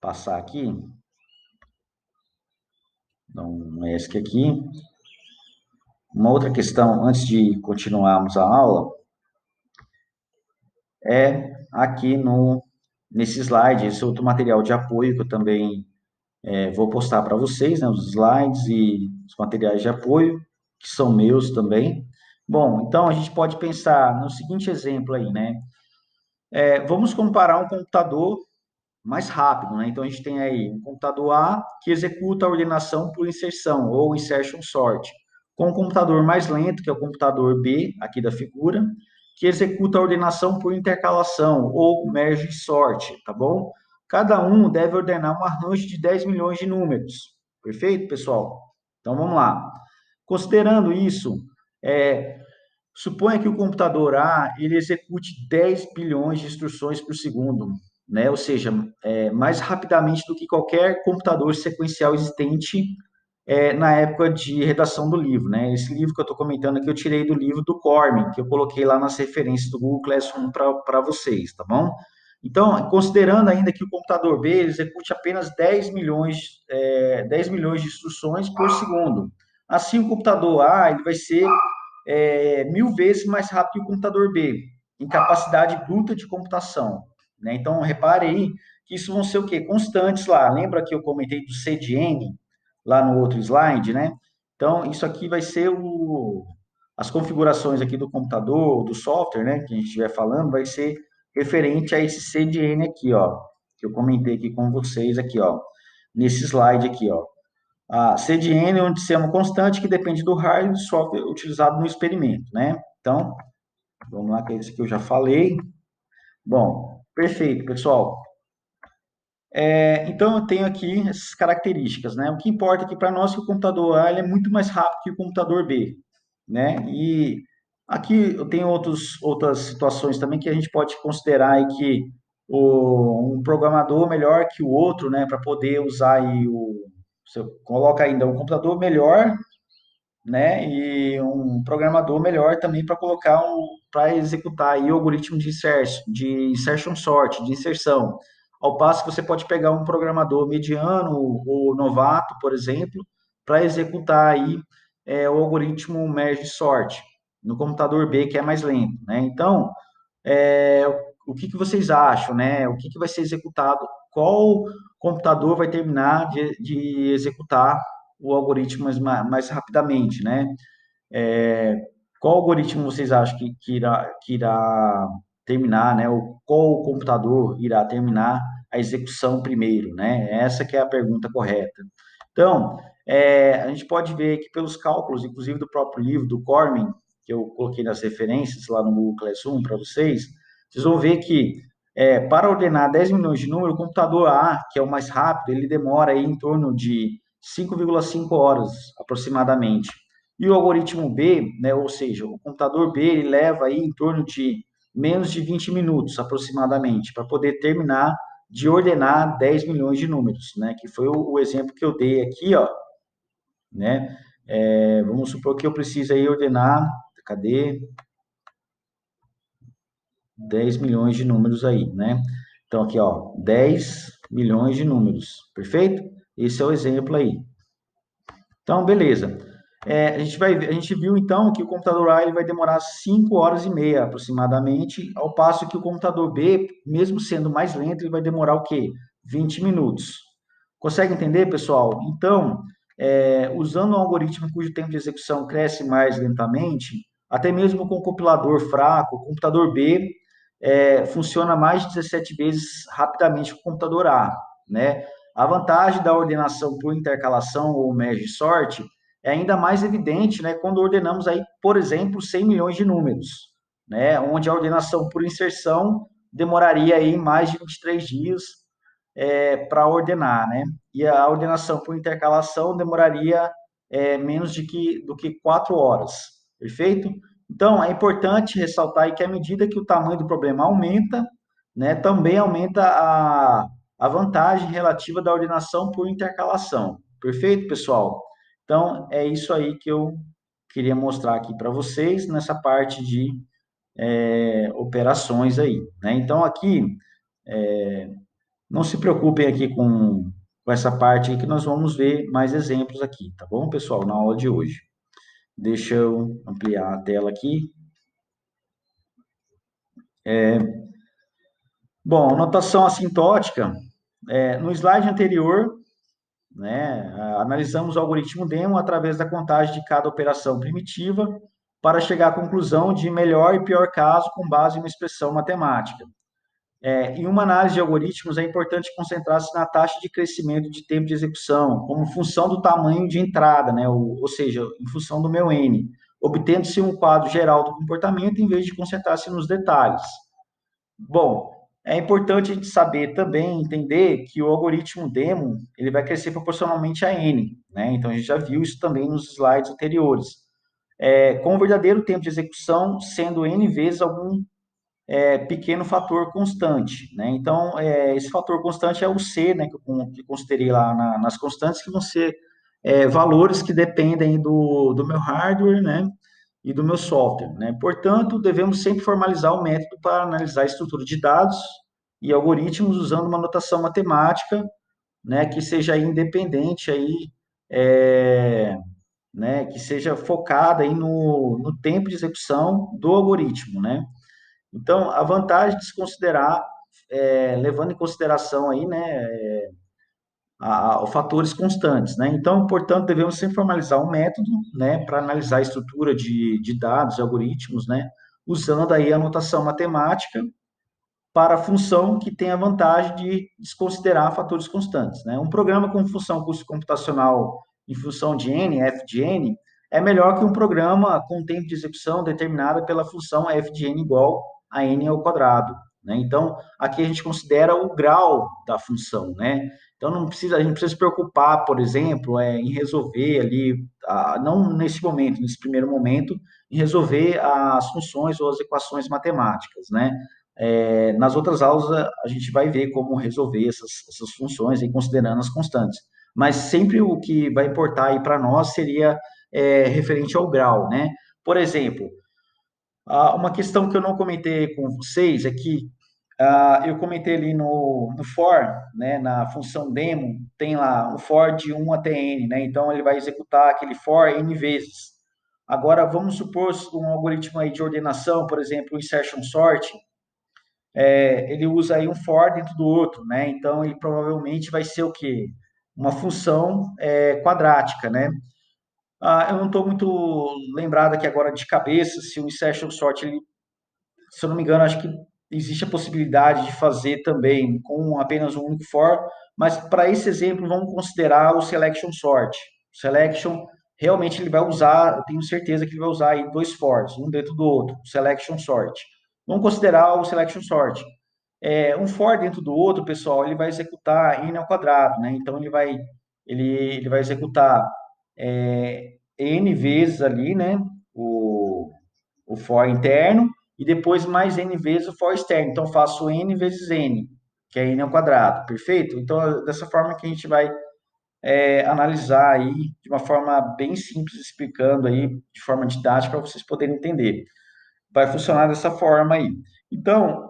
passar aqui, dar um ESC aqui. Uma outra questão, antes de continuarmos a aula, é aqui nesse slide, esse outro material de apoio que eu também vou postar para vocês, né, os slides e os materiais de apoio, que são meus também. Bom, então a gente pode pensar no seguinte exemplo aí, né? Vamos comparar um computador mais rápido, né? Então a gente tem aí um computador A que executa a ordenação por inserção ou insertion sort, com um computador mais lento, que é o computador B, aqui da figura, que executa a ordenação por intercalação ou merge sort, tá bom? Cada um deve ordenar um arranjo de 10 milhões de números. Perfeito, pessoal? Então vamos lá. Considerando isso, suponha que o computador A ele execute 10 bilhões de instruções por segundo, né? Ou seja, mais rapidamente do que qualquer computador sequencial existente na época de redação do livro, né? Esse livro que eu estou comentando aqui eu tirei do livro do Cormen, que eu coloquei lá nas referências do Google Classroom para vocês, tá bom? Então, considerando ainda que o computador B execute apenas 10 milhões de instruções por segundo. Assim, o computador A ele vai ser 1000 vezes mais rápido que o computador B, em capacidade bruta de computação, né? Então, repare aí que isso vão ser o quê? Constantes lá. Lembra que eu comentei do CDN lá no outro slide, né? Então, isso aqui vai ser as configurações aqui do computador, do software, né, que a gente estiver falando, vai ser referente a esse CDN aqui, ó, que eu comentei aqui com vocês aqui, ó, nesse slide aqui, ó. A CDN é um sistema constante que depende do hardware e do software utilizado no experimento, né? Então, vamos lá, que é isso que eu já falei. Bom, perfeito, pessoal. Então, eu tenho aqui essas características, né? O que importa aqui para nós é que o computador A ele é muito mais rápido que o computador B, né? E aqui eu tenho outras situações também que a gente pode considerar aí que um programador melhor que o outro, né? Para poder usar aí você coloca ainda um computador melhor, né? E um programador melhor também para colocar para executar aí o algoritmo de insertion sort, de inserção. Ao passo que você pode pegar um programador mediano ou novato, por exemplo, para executar aí o algoritmo merge sort no computador B, que é mais lento, né? Então, é, o que vocês acham, né? O que vai ser executado? Qual computador vai terminar de executar o algoritmo mais rapidamente, né? É, qual algoritmo vocês acham que irá terminar, né? Ou qual computador irá terminar a execução primeiro, né? Essa que é a pergunta correta. Então, a gente pode ver que pelos cálculos, inclusive do próprio livro do Cormen, que eu coloquei nas referências lá no Google Classroom para vocês vão ver que para ordenar 10 milhões de números, o computador A, que é o mais rápido, ele demora aí em torno de 5,5 horas aproximadamente. E o algoritmo B, né, ou seja, o computador B, ele leva aí em torno de menos de 20 minutos aproximadamente para poder terminar de ordenar 10 milhões de números, né? Que foi o exemplo que eu dei aqui, ó, né? Vamos supor que eu precise aí ordenar, cadê? 10 milhões de números aí, né? Então aqui, ó, 10 milhões de números, perfeito? Esse é o exemplo aí. Então, beleza. A gente viu então que o computador A ele vai demorar 5 horas e meia aproximadamente, ao passo que o computador B, mesmo sendo mais lento, ele vai demorar o quê? 20 minutos. Consegue entender, pessoal? Então, usando um algoritmo cujo tempo de execução cresce mais lentamente, até mesmo com o compilador fraco, o computador B funciona mais de 17 vezes rapidamente que o computador A, né? A vantagem da ordenação por intercalação ou merge sort é ainda mais evidente, né, quando ordenamos aí, por exemplo, 100 milhões de números, né, onde a ordenação por inserção demoraria aí mais de 23 dias para ordenar, né? E a ordenação por intercalação demoraria menos do que 4 horas, perfeito? Então, é importante ressaltar aí que à medida que o tamanho do problema aumenta, né, também aumenta a vantagem relativa da ordenação por intercalação. Perfeito, pessoal? Então, é isso aí que eu queria mostrar aqui para vocês nessa parte de operações aí, né? Então, aqui, não se preocupem aqui com essa parte aí que nós vamos ver mais exemplos aqui, tá bom, pessoal, na aula de hoje. Deixa eu ampliar a tela aqui. Bom, notação assintótica, no slide anterior, né, analisamos o algoritmo demo através da contagem de cada operação primitiva para chegar à conclusão de melhor e pior caso com base em uma expressão matemática. Em uma análise de algoritmos, é importante concentrar-se na taxa de crescimento de tempo de execução, como função do tamanho de entrada, né, ou seja, em função do meu N, obtendo-se um quadro geral do comportamento em vez de concentrar-se nos detalhes. Bom, é importante a gente saber também, entender que o algoritmo demo, ele vai crescer proporcionalmente a N, né? Então, a gente já viu isso também nos slides anteriores. Com o verdadeiro tempo de execução sendo N vezes algum pequeno fator constante, né? Então, esse fator constante é o C, né, que eu considerei lá nas constantes, que vão ser valores que dependem do meu hardware, né, e do meu software, né? Portanto, devemos sempre formalizar o método para analisar a estrutura de dados e algoritmos usando uma notação matemática, né, que seja independente aí, né, que seja focada aí no tempo de execução do algoritmo, né? Então, a vantagem de se considerar, levando em consideração aí, né, fatores constantes, né? Então, portanto, devemos sempre formalizar um método, né, para analisar a estrutura de dados e algoritmos, né, usando aí a notação matemática para a função que tem a vantagem de desconsiderar fatores constantes, né? Um programa com função custo computacional em função de n, f de n, é melhor que um programa com tempo de execução determinado pela função f de n igual a n ao quadrado, né? Então, aqui a gente considera o grau da função, né? Então, a gente não precisa se preocupar, por exemplo, em resolver ali, não nesse momento, nesse primeiro momento, em resolver as funções ou as equações matemáticas, né? Nas outras aulas, a gente vai ver como resolver essas funções, aí, considerando as constantes. Mas sempre o que vai importar aí para nós seria referente ao grau, né? Por exemplo, uma questão que eu não comentei com vocês é que eu comentei ali no for, né, na função demo, tem lá um for de 1 até n, né? Então, ele vai executar aquele for n vezes. Agora, vamos supor um algoritmo aí de ordenação, por exemplo, o insertion sort, ele usa aí um for dentro do outro, né? Então, ele provavelmente vai ser o quê? Uma função quadrática, né? Eu não estou muito lembrado aqui agora de cabeça se o insertion sort, se eu não me engano, acho que existe a possibilidade de fazer também com apenas um único for, mas para esse exemplo, vamos considerar o selection sort. O selection, realmente ele vai usar, eu tenho certeza que ele vai usar aí dois fors, um dentro do outro, o selection sort. Vamos considerar o selection sort. Um for dentro do outro, pessoal, ele vai executar n ao quadrado, né? Então, ele vai executar n vezes ali, né? O for interno, e depois mais n vezes o for externo. Então, eu faço n vezes n, que é n ao quadrado, perfeito? Então, é dessa forma que a gente vai analisar aí, de uma forma bem simples, explicando aí, de forma didática, para vocês poderem entender. Vai funcionar dessa forma aí. Então,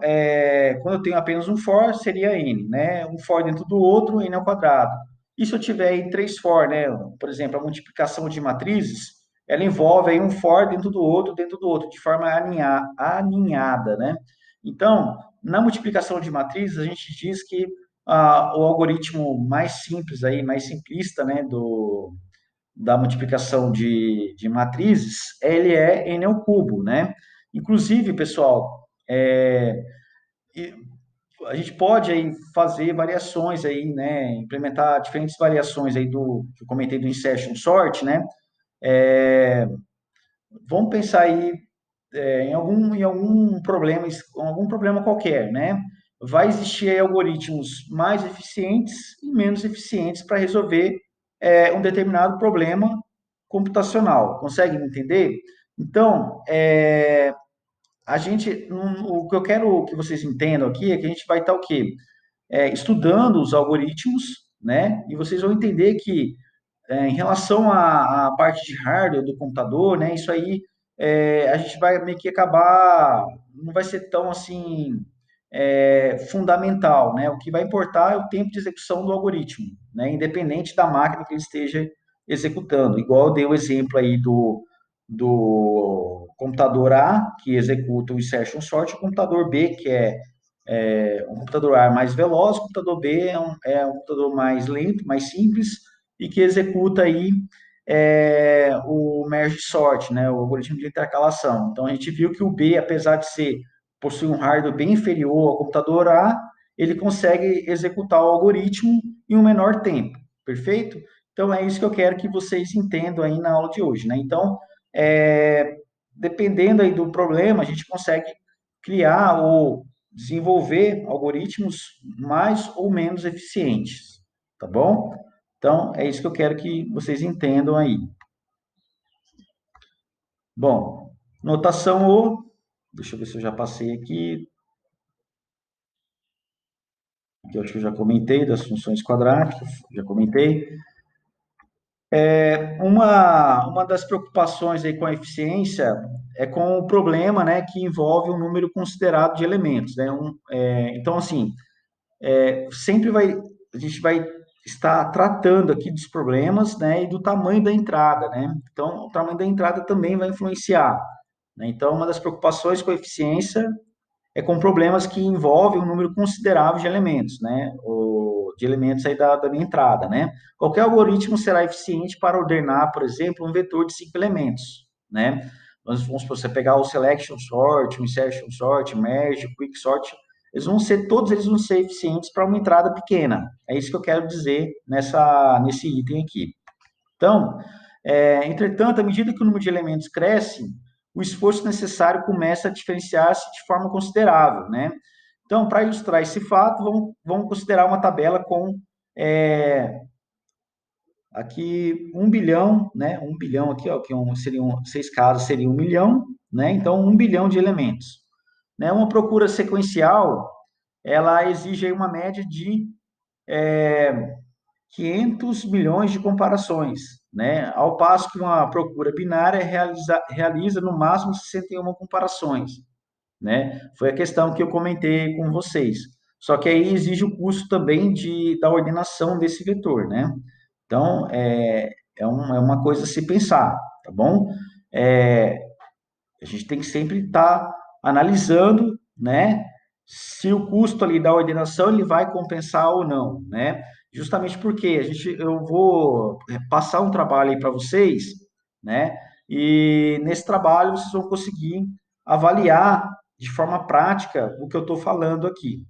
quando eu tenho apenas um for, seria n, né? Um for dentro do outro, n ao quadrado. E se eu tiver aí três for, né? Por exemplo, a multiplicação de matrizes, ela envolve aí um for dentro do outro, de forma aninhada, né? Então, na multiplicação de matrizes, a gente diz que o algoritmo mais simples aí, mais simplista, né, da multiplicação de matrizes, ele é n ao cubo, né? Inclusive, pessoal, a gente pode aí fazer variações aí, né? Implementar diferentes variações aí do que eu comentei do insertion sort, né? Vamos pensar aí algum problema qualquer, né? Vai existir aí algoritmos mais eficientes e menos eficientes para resolver um determinado problema computacional. Consegue me entender? Então, o que eu quero que vocês entendam aqui é que a gente vai estar o quê? Estudando os algoritmos, né? E vocês vão entender que em relação à parte de hardware do computador, né, isso aí a gente vai meio que acabar, não vai ser tão assim fundamental, né? O que vai importar é o tempo de execução do algoritmo, né, independente da máquina que ele esteja executando. Igual eu dei o exemplo aí do computador A, que executa o insertion sort, o computador B, que um computador A mais veloz, o computador B é um computador mais lento, mais simples, e que executa aí o merge sort, né, o algoritmo de intercalação. Então, a gente viu que o B, apesar de possuir um hardware bem inferior ao computador A, ele consegue executar o algoritmo em um menor tempo, perfeito? Então, é isso que eu quero que vocês entendam aí na aula de hoje, né? Então, dependendo aí do problema, a gente consegue criar ou desenvolver algoritmos mais ou menos eficientes, tá bom? Então, é isso que eu quero que vocês entendam aí. Bom, notação O, deixa eu ver se eu já passei aqui, que eu acho que eu já comentei, das funções quadráticas, já comentei. Uma das preocupações aí com a eficiência é com o problema, né, que envolve um número considerado de elementos, né? Então, assim, sempre a gente vai estar tratando aqui dos problemas, né, e do tamanho da entrada, né? Então, o tamanho da entrada também vai influenciar, né? Então, uma das preocupações com a eficiência é com problemas que envolvem um número considerável de elementos, né? De elementos aí da minha entrada, né? Qualquer algoritmo será eficiente para ordenar, por exemplo, um vetor de 5 elementos, né? Vamos supor, você pegar o selection sort, o insertion sort, merge, quick sort, todos eles vão ser eficientes para uma entrada pequena. É isso que eu quero dizer nesse item aqui. Então, entretanto, à medida que o número de elementos cresce, o esforço necessário começa a diferenciar-se de forma considerável, né? Então, para ilustrar esse fato, vamos considerar uma tabela com aqui 1 bilhão, né? 1 bilhão aqui, ó, seriam 6 casas, seria 1 milhão, né? Então, 1 bilhão de elementos. Né? Uma procura sequencial, ela exige aí uma média de 500 milhões de comparações, né? Ao passo que uma procura binária realiza no máximo 61 comparações, né? Foi a questão que eu comentei com vocês. Só que aí exige o custo também da ordenação desse vetor, né? Então, é uma coisa a se pensar, tá bom? A gente tem que sempre estar analisando, né, se o custo ali da ordenação ele vai compensar ou não, né? Justamente porque eu vou passar um trabalho aí para vocês, né? E nesse trabalho vocês vão conseguir avaliar de forma prática o que eu estou falando aqui.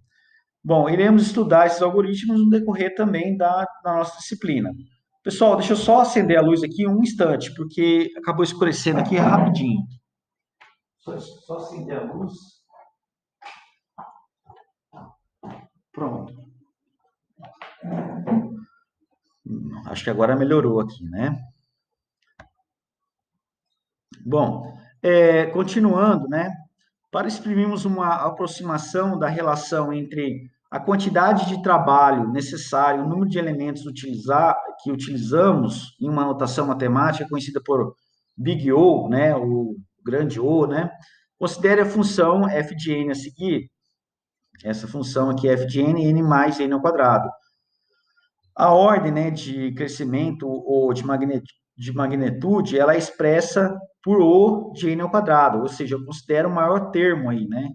Bom, iremos estudar esses algoritmos no decorrer também da nossa disciplina. Pessoal, deixa eu só acender a luz aqui um instante, porque acabou escurecendo aqui rapidinho. Só acender a luz. Pronto. Acho que agora melhorou aqui, né? Bom, continuando, né? Para exprimirmos uma aproximação da relação entre a quantidade de trabalho necessário, o número de elementos que utilizamos em uma notação matemática conhecida por Big O, né? O grande O, né? Considere a função f de n a seguir. Essa função aqui é f de n mais n ao quadrado. A ordem, né, de crescimento ou de magnitude, ela é expressa por O de n ao quadrado, ou seja, eu considero o maior termo aí, né,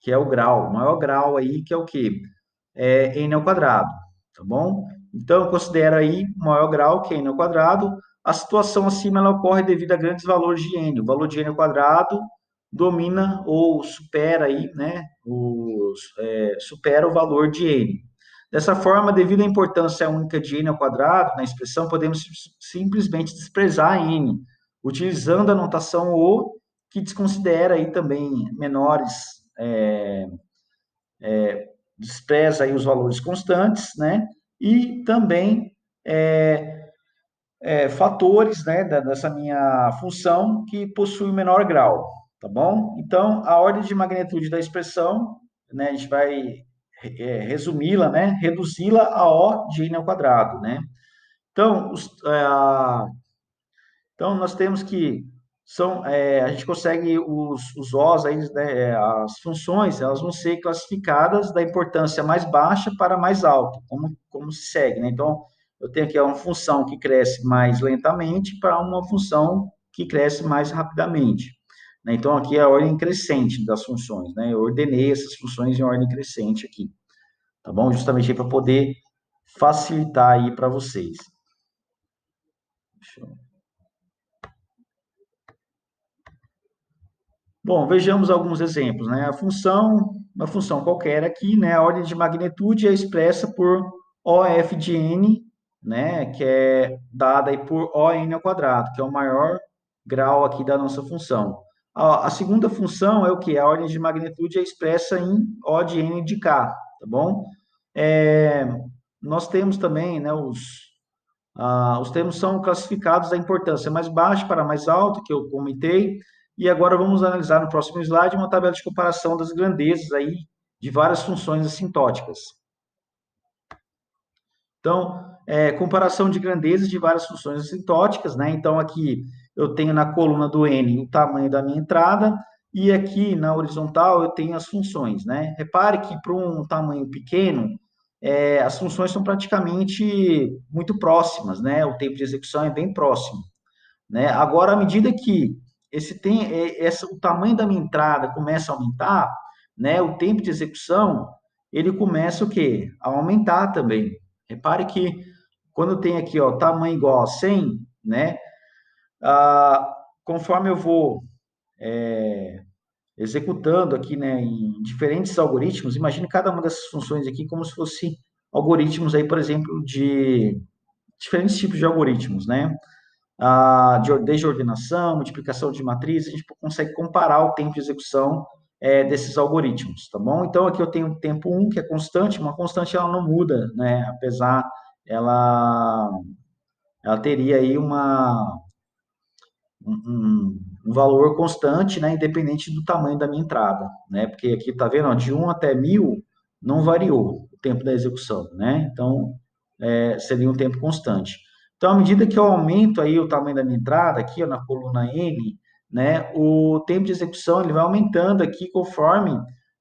que é o grau. O maior grau aí, que é o quê? É n ao quadrado, tá bom? Então, eu considero aí o maior grau, que é n ao quadrado, a situação acima ela ocorre devido a grandes valores de N. O valor de N ao quadrado domina ou supera aí, né, supera o valor de N. Dessa forma, devido à importância única de N ao quadrado na expressão, podemos simplesmente desprezar N, utilizando a notação O, que desconsidera aí também menores, despreza aí os valores constantes, né, e também fatores, né, dessa minha função que possui menor grau, tá bom? Então, a ordem de magnitude da expressão, né, a gente vai resumi-la, né, reduzi-la a O de n ao quadrado, né? Então, então nós temos que a gente consegue os Os aí, né, as funções, elas vão ser classificadas da importância mais baixa para mais alta, como se segue, né? Então, eu tenho aqui uma função que cresce mais lentamente para uma função que cresce mais rapidamente, né? Então, aqui é a ordem crescente das funções, né? Eu ordenei essas funções em ordem crescente aqui, tá bom? Justamente para poder facilitar aí para vocês. Deixa eu... Bom, vejamos alguns exemplos, né? Uma função qualquer aqui, né? A ordem de magnitude é expressa por OF de n, né? Que é dada aí por ON ao quadrado, que é o maior grau aqui da nossa função. A segunda função é o que? A ordem de magnitude é expressa em O de n de k, tá bom? É, nós temos também, né? Os termos são classificados da importância mais baixa para mais alta, que eu comentei, e agora vamos analisar no próximo slide uma tabela de comparação das grandezas aí de várias funções assintóticas. Então, comparação de grandezas de várias funções assintóticas, né? Então, aqui eu tenho na coluna do N o tamanho da minha entrada, e aqui na horizontal eu tenho as funções, né? Repare que para um tamanho pequeno, as funções são praticamente muito próximas, né? O tempo de execução é bem próximo, né? Agora, à medida que o tamanho da minha entrada começa a aumentar, né? O tempo de execução, ele começa o quê? A aumentar também. Repare que quando eu tenho aqui, ó, tamanho igual a 100, né? Conforme eu vou executando aqui, né, em diferentes algoritmos, imagine cada uma dessas funções aqui como se fosse algoritmos aí, por exemplo, de diferentes tipos de algoritmos, né? Desde ordenação, multiplicação de matrizes, a gente consegue comparar o tempo de execução desses algoritmos, tá bom? Então, aqui eu tenho o tempo 1, que é constante, uma constante ela não muda, né? Apesar, ela, ela teria aí um valor constante, né? Independente do tamanho da minha entrada, né? Porque aqui, tá vendo, ó, de 1 até 1000 não variou o tempo da execução, né? Então, seria um tempo constante. Então, à medida que eu aumento aí o tamanho da minha entrada, aqui ó, na coluna N, né, o tempo de execução ele vai aumentando aqui conforme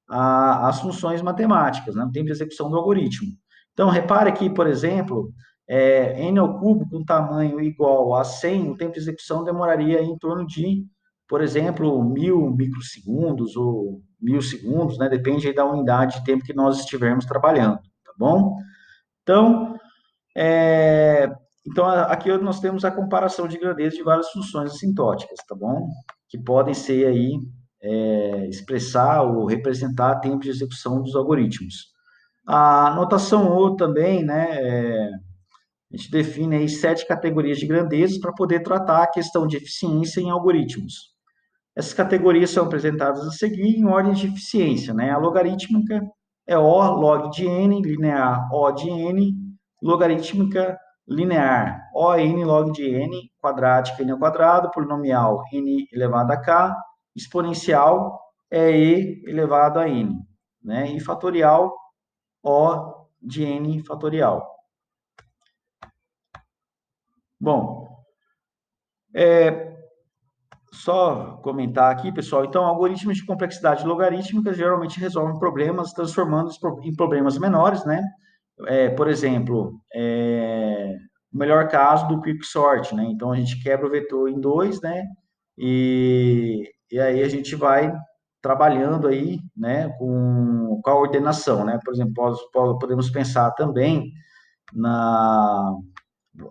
as funções matemáticas, né, o tempo de execução do algoritmo. Então, repare aqui, por exemplo, N ao cubo com tamanho igual a 100, o tempo de execução demoraria em torno de, por exemplo, 1000 microsegundos ou 1000 segundos, né, depende aí da unidade de tempo que nós estivermos trabalhando, tá bom? Então, aqui nós temos a comparação de grandeza de várias funções assintóticas, tá bom? Que podem ser aí, expressar ou representar tempo de execução dos algoritmos. A notação O também, né, a gente define aí 7 categorias de grandezas para poder tratar a questão de eficiência em algoritmos. Essas categorias são apresentadas a seguir em ordem de eficiência, né? A logarítmica é O log de n, linear O de n, logarítmica linear O n log de n, quadrática n ao quadrado, polinomial n elevado a k, exponencial é e elevado a n, né? E fatorial O de n fatorial. Bom, só comentar aqui, pessoal. Então, algoritmos de complexidade logarítmica geralmente resolvem problemas, transformando-os em problemas menores, né? Por exemplo, o melhor caso do quicksort, né? Então, a gente quebra o vetor em dois, né? E aí a gente vai trabalhando aí, né? Com a ordenação, né? Por exemplo, podemos pensar também na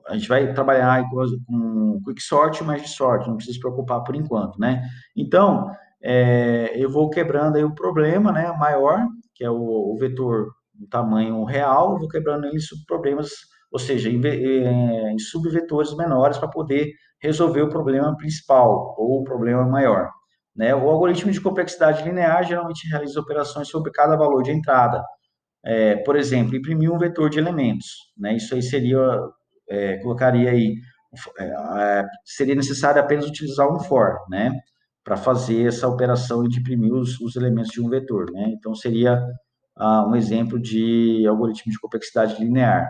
a gente vai trabalhar com quicksort e merge sort, não precisa se preocupar por enquanto, né? Então, eu vou quebrando aí o problema, né, maior, que é o vetor do tamanho real, vou quebrando ele em subproblemas, ou seja, em subvetores menores para poder resolver o problema principal ou o problema maior. Né? O algoritmo de complexidade linear geralmente realiza operações sobre cada valor de entrada, por exemplo, imprimir um vetor de elementos, né? Isso aí seria, colocaria aí, seria necessário apenas utilizar um for, né? Para fazer essa operação de imprimir os elementos de um vetor, né? Então, seria um exemplo de algoritmo de complexidade linear.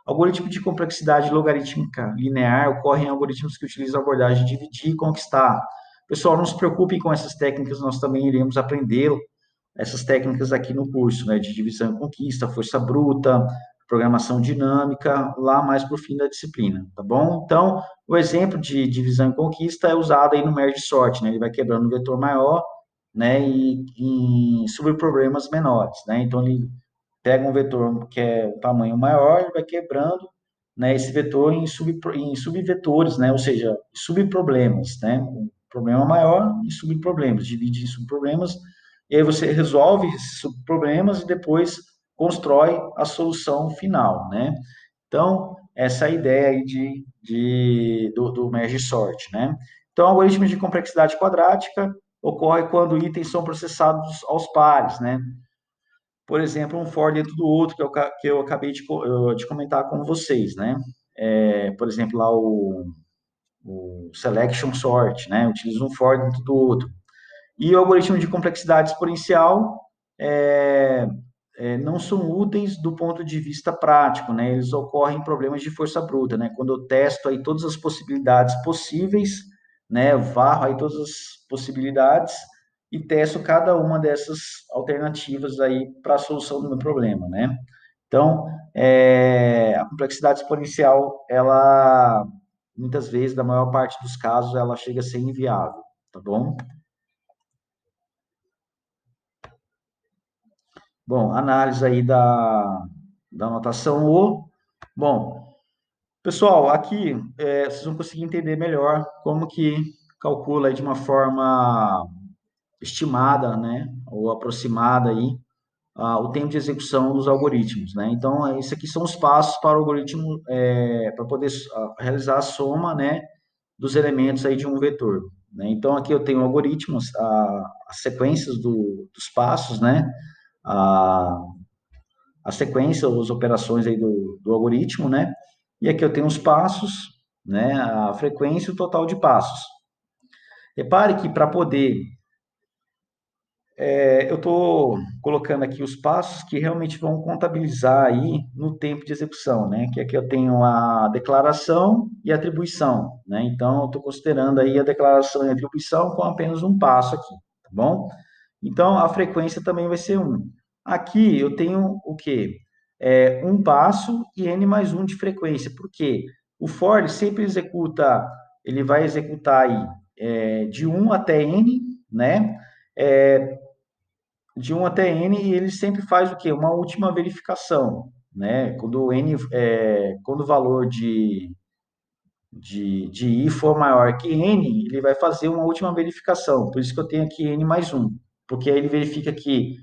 Algoritmo de complexidade logarítmica linear ocorre em algoritmos que utilizam a abordagem de dividir e conquistar. Pessoal, não se preocupem com essas técnicas, nós também iremos aprender essas técnicas aqui no curso, né, de divisão e conquista, força bruta, programação dinâmica, lá mais para o fim da disciplina, tá bom? Então, o exemplo de divisão e conquista é usado aí no merge sort, né, ele vai quebrando um vetor maior, né, e subproblemas menores, né, então ele pega um vetor que é o tamanho maior e vai quebrando, né, esse vetor em subvetores, né, ou seja, subproblemas, né, um problema maior em subproblemas, divide em subproblemas, e aí você resolve esses subproblemas e depois constrói a solução final, né. Então, essa é a ideia aí do merge sort, né. Então, algoritmos de complexidade quadrática ocorre quando itens são processados aos pares, né, por exemplo, um for dentro do outro, que eu acabei de comentar com vocês, né? Por exemplo, lá o selection sort, né? Utiliza um for dentro do outro. E o algoritmo de complexidade exponencial é, não são úteis do ponto de vista prático, né? Eles ocorrem em problemas de força bruta, né? Quando eu testo aí todas as possibilidades possíveis, né? Eu varro aí todas as possibilidades e testo cada uma dessas alternativas aí para a solução do meu problema, né? Então, a complexidade exponencial, ela muitas vezes, na maior parte dos casos, ela chega a ser inviável, tá bom? Bom, análise aí da notação O. Bom, pessoal, aqui vocês vão conseguir entender melhor como que calcula aí de uma forma estimada, né, ou aproximada aí, o tempo de execução dos algoritmos, né? Então, isso aqui são os passos para o algoritmo, para poder realizar a soma, né, dos elementos aí de um vetor, né? Então, aqui eu tenho algoritmos, as sequências dos passos, né, a, a sequência, as operações aí do algoritmo, né? E aqui eu tenho os passos, né? A frequência e o total de passos. Repare que para poder eu estou colocando aqui os passos que realmente vão contabilizar aí no tempo de execução, né? Que aqui eu tenho a declaração e a atribuição, né? Então, eu estou considerando aí a declaração e a atribuição com apenas um passo aqui, tá bom? Então, a frequência também vai ser 1. Aqui eu tenho o quê? Um passo e n mais 1 de frequência. Por quê? O for ele sempre executa, ele vai executar aí de 1 até n, né? De 1 até n, e ele sempre faz o quê? Uma última verificação, né? Quando o valor de i for maior que n, ele vai fazer uma última verificação. Por isso que eu tenho aqui n mais 1, porque aí ele verifica que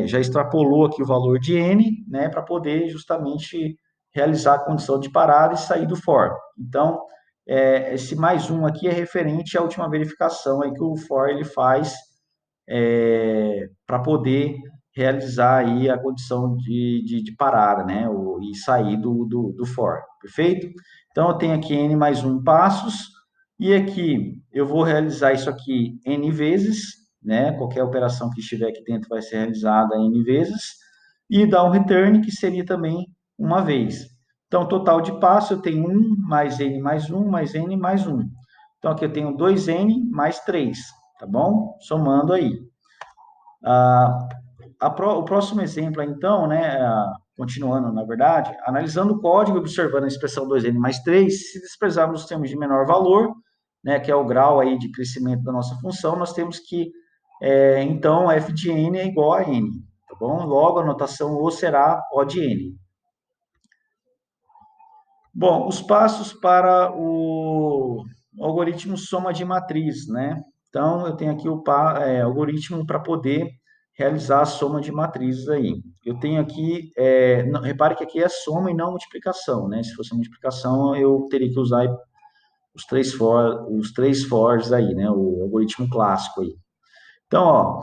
já extrapolou aqui o valor de n, né? Para poder justamente realizar a condição de parada e sair do for. Então, esse mais 1 aqui é referente à última verificação aí que o for ele faz para poder realizar aí a condição de parada, né? E sair do for, perfeito? Então, eu tenho aqui n mais 1 passos, e aqui eu vou realizar isso aqui n vezes, né? Qualquer operação que estiver aqui dentro vai ser realizada n vezes, e dar um return, que seria também uma vez. Então, total de passo, eu tenho 1 mais n mais 1 mais n mais 1. Então, aqui eu tenho 2n mais 3, tá bom? Somando aí. Ah, o próximo exemplo, então, né, continuando, na verdade, analisando o código e observando a expressão 2n mais 3, se desprezarmos os termos de menor valor, né, que é o grau aí de crescimento da nossa função, nós temos que, então, f de n é igual a n, tá bom? Logo, a notação O será O de n. Bom, os passos para o algoritmo soma de matriz, né? Então, eu tenho aqui o algoritmo para poder realizar a soma de matrizes aí. Eu tenho aqui, repare que aqui é soma e não multiplicação, né? Se fosse multiplicação, eu teria que usar os três fors aí, né? O algoritmo clássico aí. Então, ó,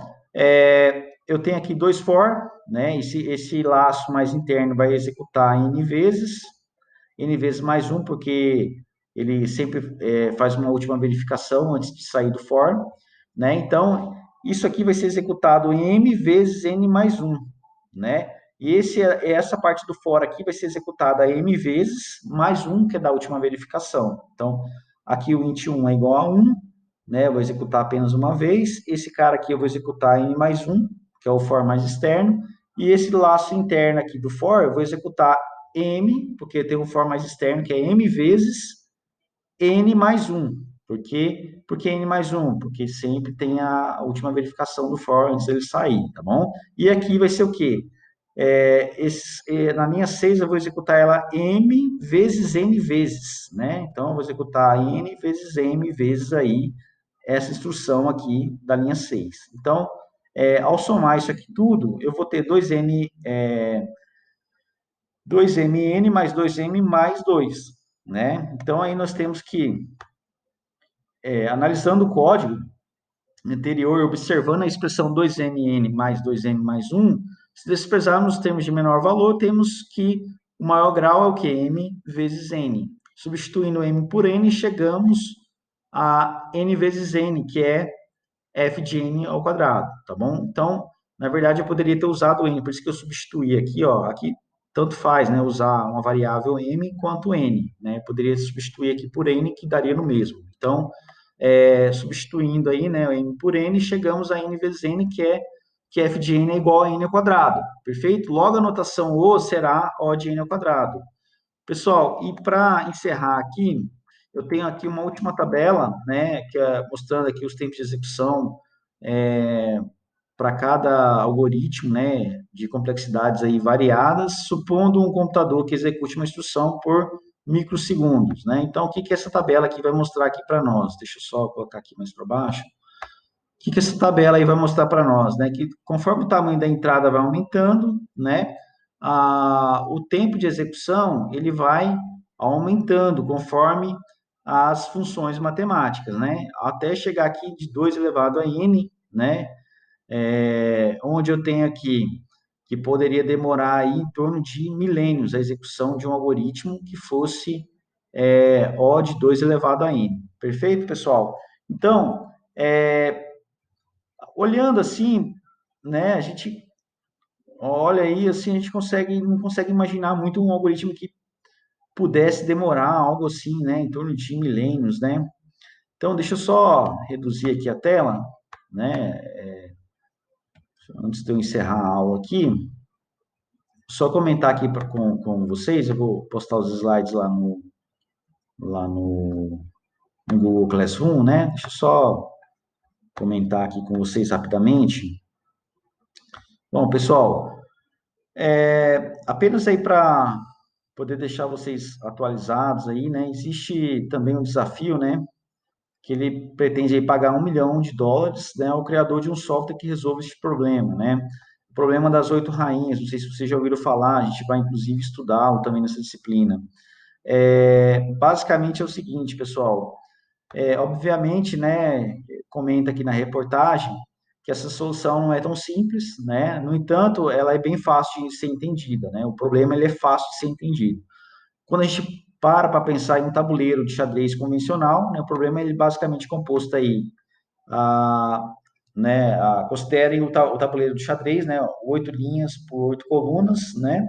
eu tenho aqui dois for, né? Esse laço mais interno vai executar n vezes, n vezes mais um, porque ele sempre faz uma última verificação antes de sair do for, né? Então, isso aqui vai ser executado em m vezes n mais um, né? E essa parte do for aqui vai ser executada m vezes mais um, que é da última verificação. Então, aqui o int 1 é igual a 1, né? Eu vou executar apenas uma vez. Esse cara aqui eu vou executar em mais um, que é o for mais externo. E esse laço interno aqui do for, eu vou executar m, porque tem um for mais externo, que é m vezes n mais um. Por que n mais um? Porque sempre tem a última verificação do for antes dele sair, tá bom? E aqui vai ser o quê? Na linha 6 eu vou executar ela m vezes n vezes, né? Então, eu vou executar n vezes m vezes aí essa instrução aqui da linha 6. Então, ao somar isso aqui tudo, eu vou ter 2mn mais 2m mais 2, né? Então, aí nós temos que, analisando o código anterior, observando a expressão 2mn mais 2m mais 1, se desprezarmos os termos de menor valor, temos que o maior grau é o que? M vezes n. Substituindo m por n, chegamos a n vezes n, que é f de n ao quadrado, tá bom? Então, na verdade, eu poderia ter usado n, por isso que eu substituí aqui, ó, aqui tanto faz, né, usar uma variável m quanto n, né? Eu poderia substituir aqui por n, que daria no mesmo. Então, substituindo aí, né, m por n, chegamos a n vezes n, que f de n é igual a n ao quadrado, perfeito? Logo, a notação O será O de n ao quadrado. Pessoal, e para encerrar aqui, eu tenho aqui uma última tabela, né, que é mostrando aqui os tempos de execução para cada algoritmo, né, de complexidades aí variadas, supondo um computador que execute uma instrução por microsegundos, né? Então, o que que essa tabela aqui vai mostrar aqui para nós? Deixa eu só colocar aqui mais para baixo. O que que essa tabela aí vai mostrar para nós, né? Que conforme o tamanho da entrada vai aumentando, né? O tempo de execução ele vai aumentando conforme as funções matemáticas, né? Até chegar aqui de 2 elevado a n, né? Onde eu tenho aqui que poderia demorar aí em torno de milênios a execução de um algoritmo que fosse O de 2 elevado a n. Perfeito, pessoal? Então, olhando assim, né, a gente olha aí, assim, a gente não consegue imaginar muito um algoritmo que pudesse demorar algo assim, né, em torno de milênios, né? Então, deixa eu só reduzir aqui a tela, né, antes de eu encerrar a aula aqui, só comentar aqui com vocês, eu vou postar os slides lá no Google Classroom, né? Deixa eu só comentar aqui com vocês rapidamente. Bom, pessoal, apenas aí para poder deixar vocês atualizados aí, né? Existe também um desafio, né? Que ele pretende aí pagar US$ 1 milhão, né? Ao criador de um software que resolva esse problema, né? O problema das 8 rainhas, não sei se vocês já ouviram falar, a gente vai inclusive estudar também nessa disciplina. Basicamente é o seguinte, pessoal. Obviamente, né? Comenta aqui na reportagem que essa solução não é tão simples, né? No entanto, ela é bem fácil de ser entendida, né? O problema ele é fácil de ser entendido. Quando a gente para pensar em um tabuleiro de xadrez convencional, né, o problema é ele basicamente composto aí, a, né, considerem o tabuleiro de xadrez, né, 8 linhas por 8 colunas, né,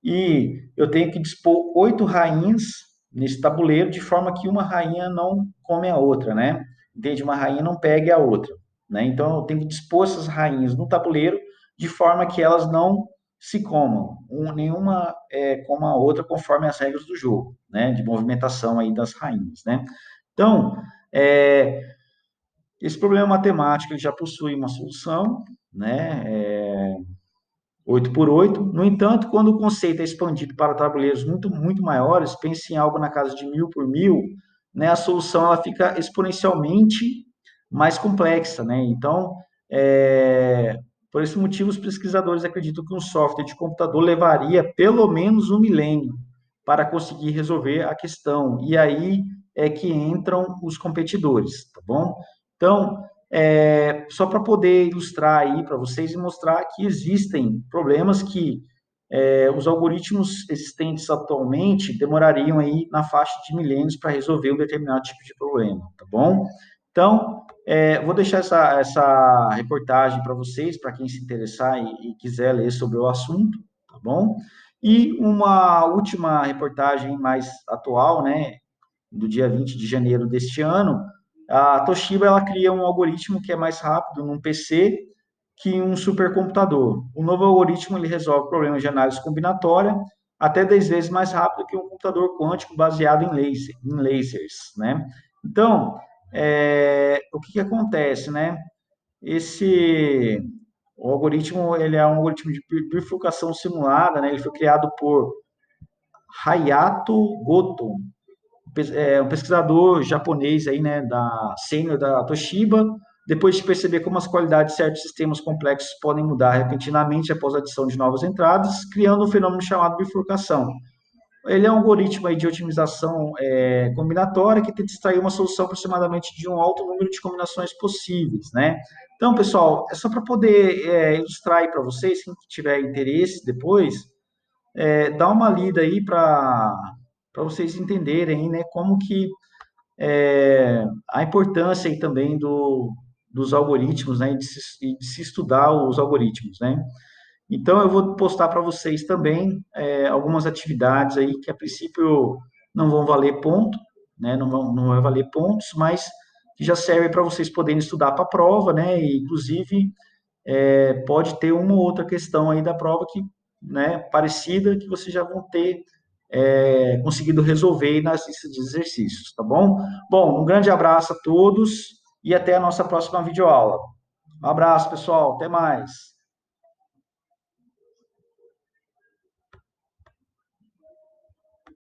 e eu tenho que dispor 8 rainhas nesse tabuleiro de forma que uma rainha não come a outra, né, entende? Uma rainha não pegue a outra, né, então eu tenho que dispor essas rainhas no tabuleiro de forma que elas não se comam, nenhuma coma a outra conforme as regras do jogo, né, de movimentação aí das rainhas, né. Então, esse problema matemático ele já possui uma solução, né, 8 por 8. No entanto, quando o conceito é expandido para tabuleiros muito maiores, pense em algo na casa de 1000 por 1000, né, a solução ela fica exponencialmente mais complexa, né? Então, por esse motivo, os pesquisadores acreditam que um software de computador levaria pelo menos um milênio para conseguir resolver a questão. E aí é que entram os competidores, tá bom? Então, só para poder ilustrar aí para vocês e mostrar que existem problemas que os algoritmos existentes atualmente demorariam aí na faixa de milênios para resolver um determinado tipo de problema, tá bom? Então, vou deixar essa reportagem para vocês, para quem se interessar e quiser ler sobre o assunto, tá bom? E uma última reportagem mais atual, né, do dia 20 de janeiro deste ano, a Toshiba ela cria um algoritmo que é mais rápido num PC que um supercomputador. O novo algoritmo ele resolve problemas de análise combinatória até 10 vezes mais rápido que um computador quântico baseado em lasers, né? Então, o que acontece, né? Esse o algoritmo ele é um algoritmo de bifurcação simulada, né? Ele foi criado por Hayato Goto, um pesquisador japonês aí, né, da sênior da Toshiba, depois de perceber como as qualidades de certos sistemas complexos podem mudar repentinamente após a adição de novas entradas, criando um fenômeno chamado bifurcação. Ele é um algoritmo aí de otimização combinatória que tenta extrair uma solução aproximadamente de um alto número de combinações possíveis, né? Então, pessoal, é só para poder ilustrar aí para vocês, quem tiver interesse depois, dá uma lida aí para vocês entenderem, né, como que a importância aí também dos algoritmos, né, de se estudar os algoritmos, né. Então, eu vou postar para vocês também algumas atividades aí que, a princípio, não vão valer ponto, né, não vai valer pontos, mas que já servem para vocês poderem estudar para a prova, né, e, inclusive, pode ter uma ou outra questão aí da prova que, né, parecida, que vocês já vão ter conseguido resolver nas listas de exercícios, tá bom? Bom, um grande abraço a todos e até a nossa próxima videoaula. Um abraço, pessoal, até mais.